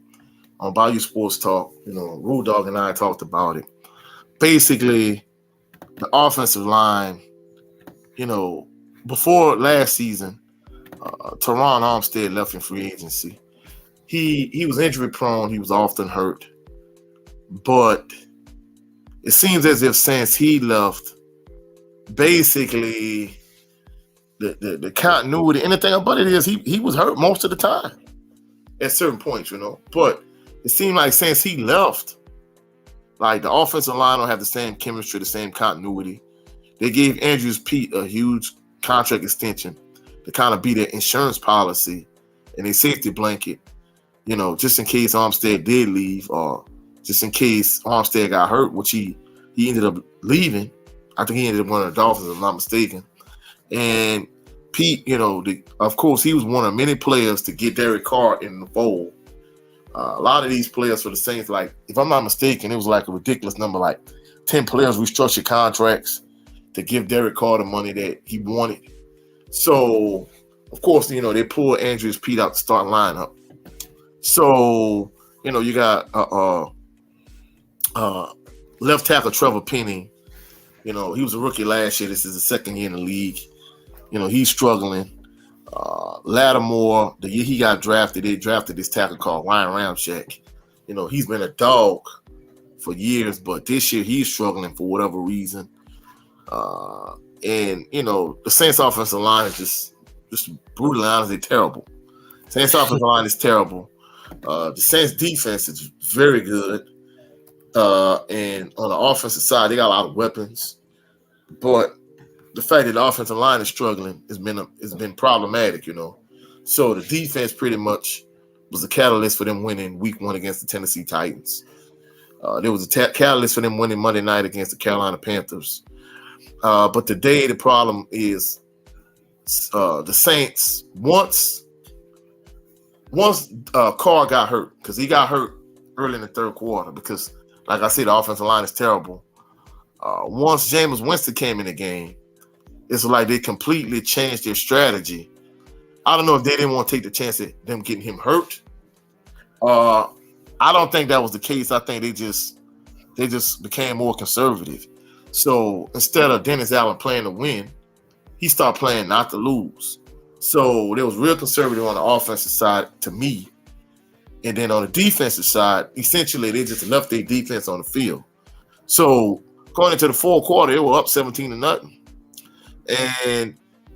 Speaker 2: on Bayou Sports Talk, Rude Dog and I talked about it. Basically, the offensive line, before last season, Teron Armstead left in free agency. He was injury prone. He was often hurt. But it seems as if since he left, basically the continuity, anything about it is he was hurt most of the time at certain points, But it seemed like since he left, like the offensive line don't have the same chemistry, the same continuity. They gave Andrews Pete a huge contract extension to kind of be their insurance policy and a safety blanket, just in case Armstead did leave or just in case Armstead got hurt, which he ended up leaving. I think he ended up one of the Dolphins, if I'm not mistaken. And Pete, of course, he was one of many players to get Derek Carr in the fold. A lot of these players for the Saints, like, if I'm not mistaken, it was like a ridiculous number, like 10 players restructured contracts to give Derek Carr the money that he wanted. So, of course, they pulled Andrews Pete out the starting lineup. So, you got left tackle Trevor Penning. He was a rookie last year. This is the second year in the league. He's struggling. Lattimore, the year he got drafted, they drafted this tackle called Ryan Ramczyk. He's been a dog for years, but this year he's struggling for whatever reason. And the Saints offensive line is just brutally honest, they're terrible. Saints offensive line is terrible. The Saints defense is very good. And on the offensive side, they got a lot of weapons. But the fact that the offensive line is struggling has been problematic, So the defense pretty much was a catalyst for them winning week 1 against the Tennessee Titans. There was a catalyst for them winning Monday night against the Carolina Panthers. But today the problem is the Saints, once Carr got hurt, because he got hurt early in the third quarter because, like I said, the offensive line is terrible. Once Jameis Winston came in the game, it's like they completely changed their strategy. I don't know if they didn't want to take the chance at them getting him hurt. I don't think that was the case. I think they just became more conservative. So instead of Dennis Allen playing to win, he started playing not to lose. So they was real conservative on the offensive side to me. And then on the defensive side, essentially they just left their defense on the field. So going into the fourth quarter, they were up 17-0. And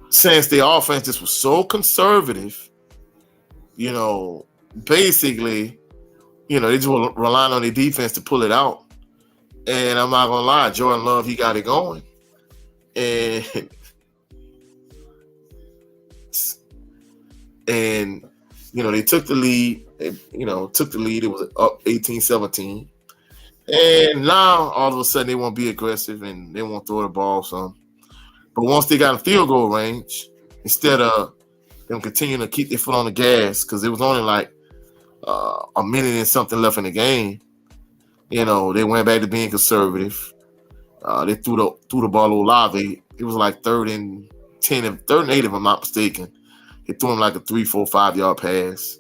Speaker 2: since their offense just was so conservative, basically, they just were relying on their defense to pull it out. And I'm not gonna lie, Jordan Love, he got it going. And they took the lead. It was up 18-17. And now all of a sudden they won't be aggressive and they won't throw the ball some. But once they got in field goal range, instead of them continuing to keep their foot on the gas, because it was only like a minute and something left in the game, they went back to being conservative. They threw the ball to Olave. It was like 3rd and 8, if I'm not mistaken. They threw him like a 3, 4, 5 yard pass.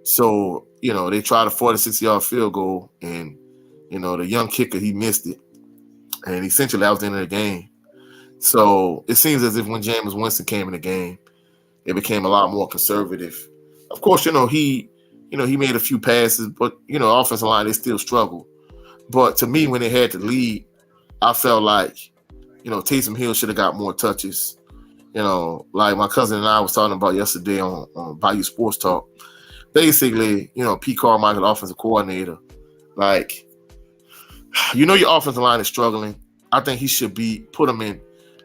Speaker 2: So, they tried a 46-yard field goal, and, the young kicker, he missed it. And essentially that was the end of the game. So it seems as if when Jameis Winston came in the game, it became a lot more conservative. Of course, he made a few passes, but, offensive line, they still struggled. But to me, when they had the lead, I felt like, Taysom Hill should have got more touches. Like my cousin and I was talking about yesterday on Bayou Sports Talk. Basically, Pete Carmichael, offensive coordinator, like, your offensive line is struggling. I think he should put him in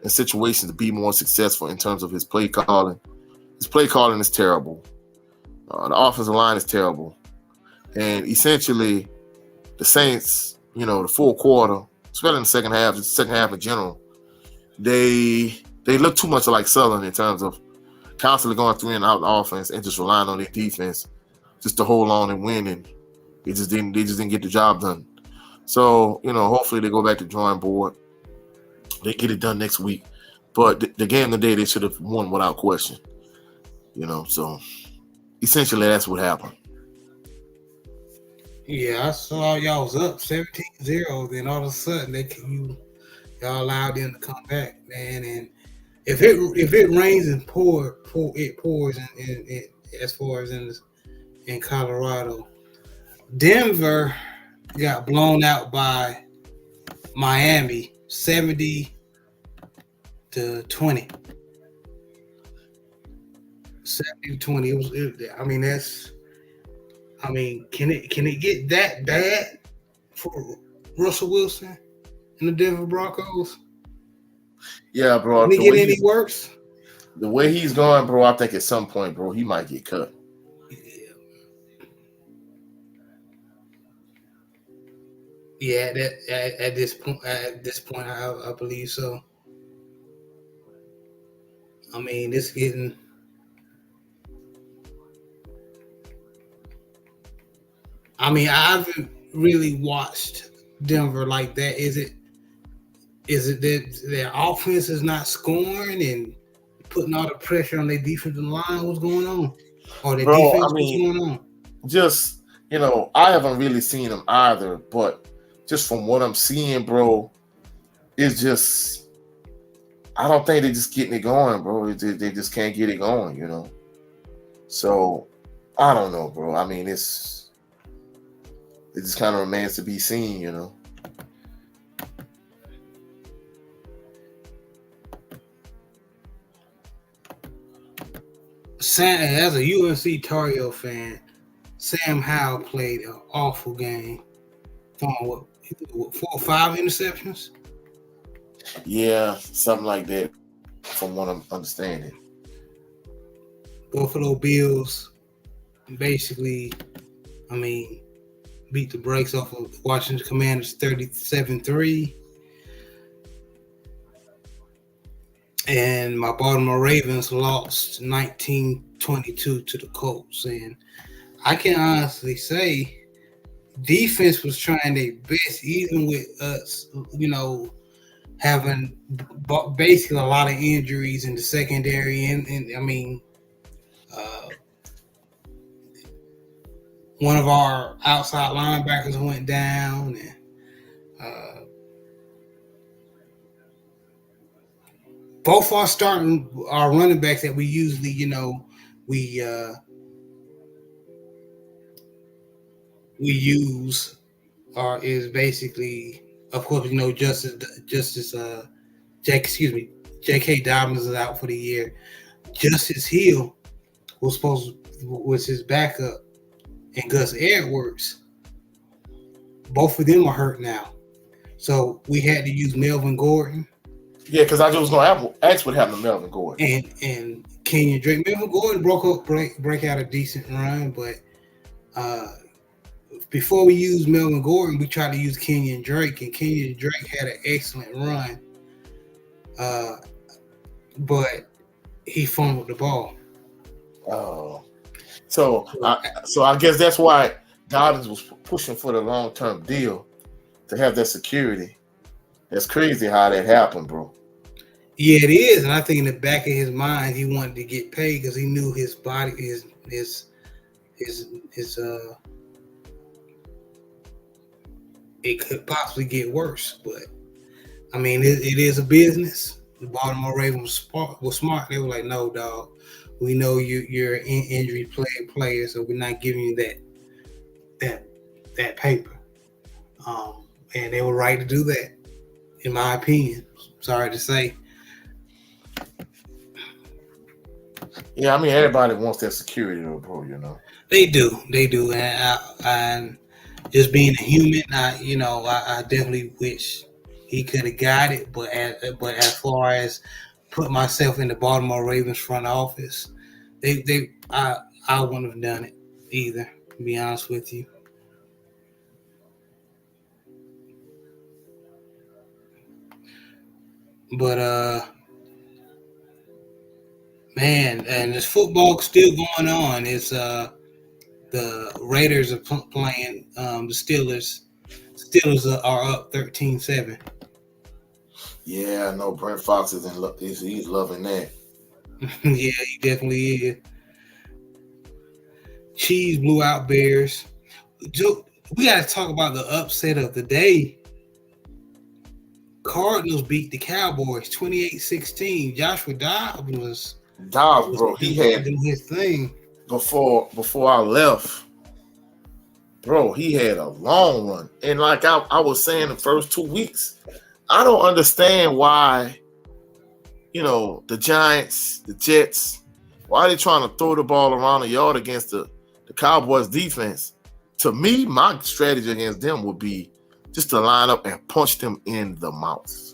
Speaker 2: situations to be more successful in terms of his play calling. His play calling is terrible. The offensive line is terrible. And essentially, the Saints, the full quarter, especially in the second half in general, they look too much like Southern in terms of constantly going through and out the offense and just relying on their defense just to hold on and win. And they just didn't get the job done. So, hopefully they go back to the drawing board. They get it done next week. But the game today, they should have won without question. So essentially that's what happened.
Speaker 1: Yeah, I saw y'all was up 17-0. Then all of a sudden y'all allowed them to come back, man. And if it rains and it pours in as far as in Colorado. Denver got blown out by Miami 70-20. 70-20. Can it get that bad for Russell Wilson and the Denver Broncos?
Speaker 2: Yeah, bro.
Speaker 1: Can it get any worse?
Speaker 2: The way he's going, bro, I think at some point, bro, he might get cut.
Speaker 1: Yeah, at this point, I believe so. It's getting. I haven't really watched Denver like that. Is it that their offense is not scoring and putting all the pressure on their defensive line? What's going on? Or their defense? What's going on?
Speaker 2: Just I haven't really seen them either, but just from what I'm seeing, bro, it's just I don't think they're just getting it going, bro. They just can't get it going, So I don't know, bro. It just kind of remains to be seen,
Speaker 1: As a UNC Tar Heel fan, Sam Howell played an awful game. Throwing 4 or 5 interceptions?
Speaker 2: Yeah, something like that, from what I'm understanding.
Speaker 1: Buffalo Bills basically, beat the brakes off of Washington Commanders 37-3. And my Baltimore Ravens lost 19-22 to the Colts. And I can honestly say defense was trying their best, even with us, having basically a lot of injuries in the secondary. And one of our outside linebackers went down. And both our running backs that we usually, we we use is basically, of course, J.K. Dobbins is out for the year. Justice Hill was his backup, and Gus Edwards. Both of them are hurt now, so we had to use Melvin Gordon.
Speaker 2: Yeah, because I just was gonna ask what happened to Melvin Gordon
Speaker 1: and Kenyon Drake. Melvin Gordon break out a decent run, but before we used Melvin Gordon, we tried to use Kenyon Drake, and Kenyon Drake had an excellent run, but he fumbled the ball.
Speaker 2: Oh, so I guess that's why Dobbins was pushing for the long-term deal to have that security. That's crazy how that happened, bro.
Speaker 1: Yeah, it is, and I think in the back of his mind, he wanted to get paid because he knew his body, it could possibly get worse. But I mean, it is a business. The Baltimore Ravens was smart. They were like, "No, dog, we know you're an injury player, so we're not giving you that paper." And they were right to do that, in my opinion. Sorry to say.
Speaker 2: Yeah, I mean, everybody wants that security, though, bro.
Speaker 1: They do, and just being a human, I definitely wish he could have got it. But as far as put myself in the Baltimore Ravens front office, I wouldn't have done it either. To be honest with you. But man, and this football still going on. It's the Raiders are playing the Steelers. Steelers are up 13-7.
Speaker 2: Yeah, I know Brent Fox he's loving that.
Speaker 1: Yeah, he definitely is. Chiefs blew out Bears. We got to talk about the upset of the day. Cardinals beat the Cowboys 28-16. Joshua Dobbs,
Speaker 2: bro, he had
Speaker 1: doing his thing.
Speaker 2: Before I left, bro, he had a long run. And like I was saying the first 2 weeks, I don't understand why, the Giants, the Jets, why are they trying to throw the ball around the yard against the Cowboys defense? To me, my strategy against them would be just to line up and punch them in the mouth.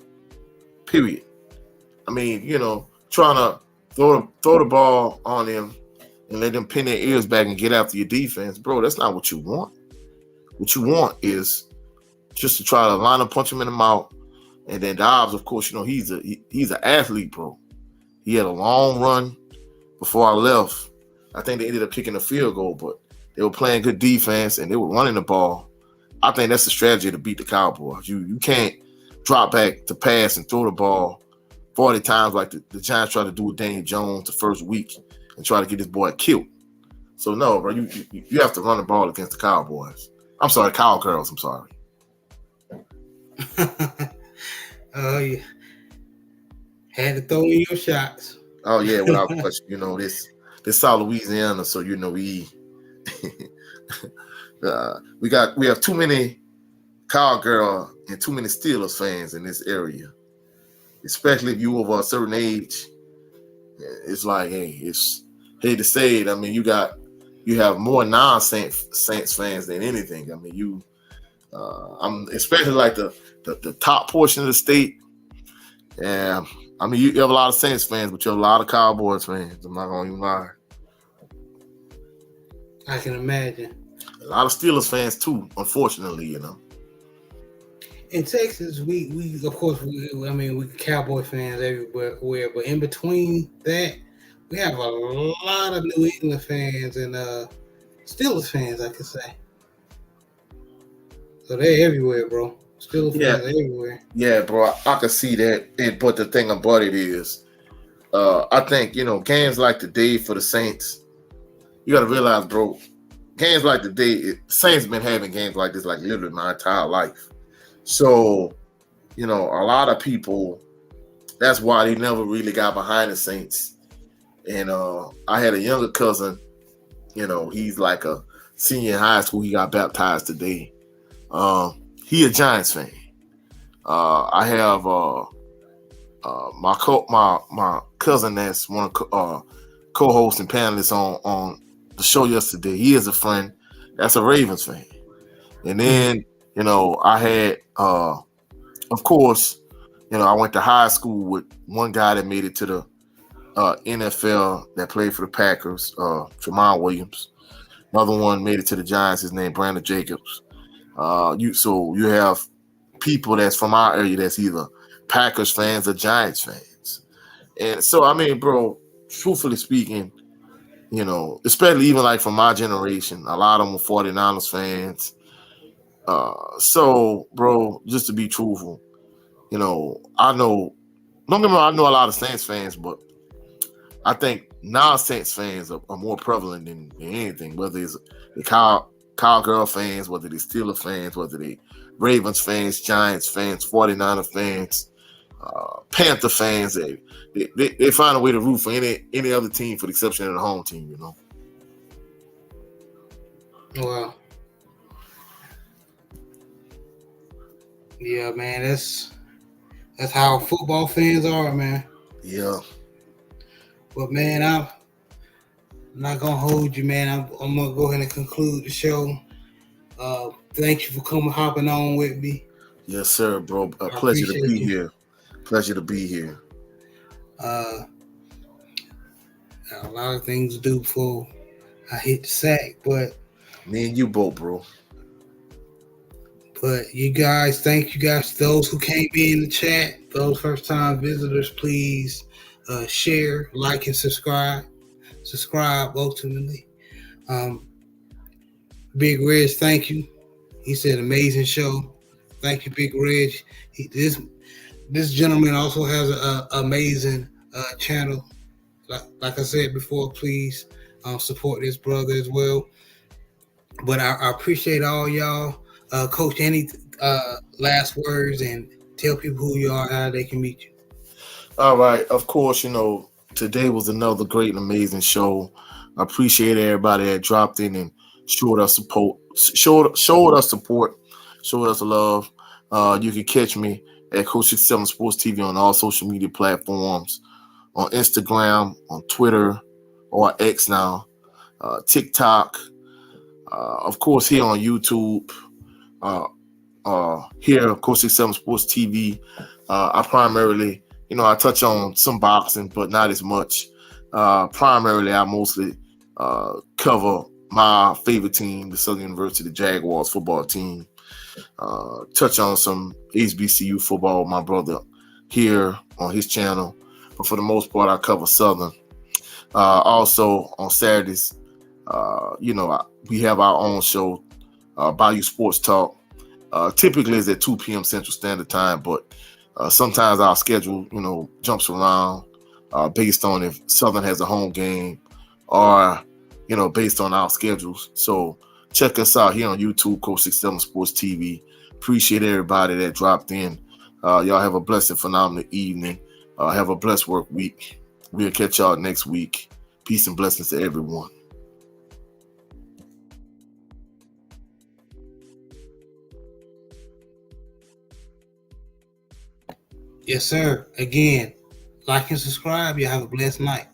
Speaker 2: Period. I mean, trying to throw the ball on them and let them pin their ears back and get after your defense, bro. That's not what you want. What you want is just to try to line up, punch him in the mouth, and then Dobbs, of course, he's an athlete, bro. He had a long run before I left. I think they ended up kicking a field goal, but they were playing good defense and they were running the ball. I think that's the strategy to beat the Cowboys. You can't drop back to pass and throw the ball 40 times like the Giants tried to do with Daniel Jones the first week and try to get this boy killed. So no, bro, you have to run the ball against the Cowboys. I'm sorry, Cowgirls. I'm sorry.
Speaker 1: Oh yeah, had to throw in your shots.
Speaker 2: Oh yeah, without question. This South Louisiana, so we we have too many Cowgirl and too many Steelers fans in this area, especially if you over a certain age. It's like, hey, it's hate to say it. I mean, you have more non-Saints fans than anything. I mean, I'm especially like the top portion of the state. Yeah, I mean, you have a lot of Saints fans, but you have a lot of Cowboys fans. I'm not gonna even lie.
Speaker 1: I can imagine.
Speaker 2: A lot of Steelers fans too, unfortunately,
Speaker 1: In Texas, we of course we Cowboy fans everywhere, but in between that, we have a lot of New England fans and Steelers fans, I could say. So they're everywhere, bro. Steelers fans are everywhere.
Speaker 2: Yeah, bro, I can see that. But the thing about it is, I think games like today for the Saints, you got to realize, bro, games like today, Saints been having games like this like literally my entire life. So, a lot of people that's why they never really got behind the Saints. And I had a younger cousin, he's like a senior in high school. He got baptized today. He a Giants fan. I have my cousin that's one of co-hosts and panelists on the show yesterday. He is a friend that's a Ravens fan. And then I had of course I went to high school with one guy that made it to the NFL that played for the Packers, Tramon Williams. Another one made it to the Giants. His name Brandon Jacobs. You have people that's from our area that's either Packers fans or Giants fans. And so, I mean, bro, truthfully speaking, especially even like from my generation, a lot of them were 49ers fans. So, bro, just to be truthful, I know, don't get me wrong, I know a lot of Saints fans, but I think non-Saints fans are more prevalent than anything, whether it's the Cowgirl fans, whether they Steelers fans, whether they Ravens fans, Giants fans, 49er fans, Panther fans. They find a way to root for any other team for the exception of the home team,
Speaker 1: Well, yeah, man, that's how football fans are, man.
Speaker 2: Yeah.
Speaker 1: But man, I'm not gonna hold you, man. I'm gonna go ahead and conclude the show. Thank you for hopping on with me.
Speaker 2: Yes, sir, bro. A pleasure to be here. Pleasure to be here.
Speaker 1: A lot of things to do before I hit the sack, but
Speaker 2: me and you both, bro.
Speaker 1: But you guys, thank you guys. Those who came in the chat, those first-time visitors, please share, like, and subscribe. Subscribe ultimately. Big Reg, thank you. He said amazing show. Thank you, Big Reg. This gentleman also has an amazing channel. Like I said before, please support this brother as well. But I appreciate all y'all. Coach, any last words and tell people who you are, how they can meet you.
Speaker 2: All right. Of course, today was another great and amazing show. I appreciate everybody that dropped in and showed us support, showed us love. You can catch me at Coach 67 Sports TV on all social media platforms, on Instagram, on Twitter, or X now, TikTok, of course here on YouTube. Here, Coach 67 Sports TV. I primarily, I touch on some boxing, but not as much. Primarily, I mostly cover my favorite team, the Southern University Jaguars football team. Touch on some HBCU football with my brother here on his channel. But for the most part, I cover Southern. Also, on Saturdays, we have our own show, Bayou Sports Talk. Typically it's at 2 p.m. Central Standard Time, but sometimes our schedule, jumps around based on if Southern has a home game or, based on our schedules. So check us out here on YouTube, Coach 67 Sports TV. Appreciate everybody that dropped in. Y'all have a blessed and phenomenal evening. Have a blessed work week. We'll catch y'all next week. Peace and blessings to everyone.
Speaker 1: Yes, sir. Again, like and subscribe. You have a blessed night.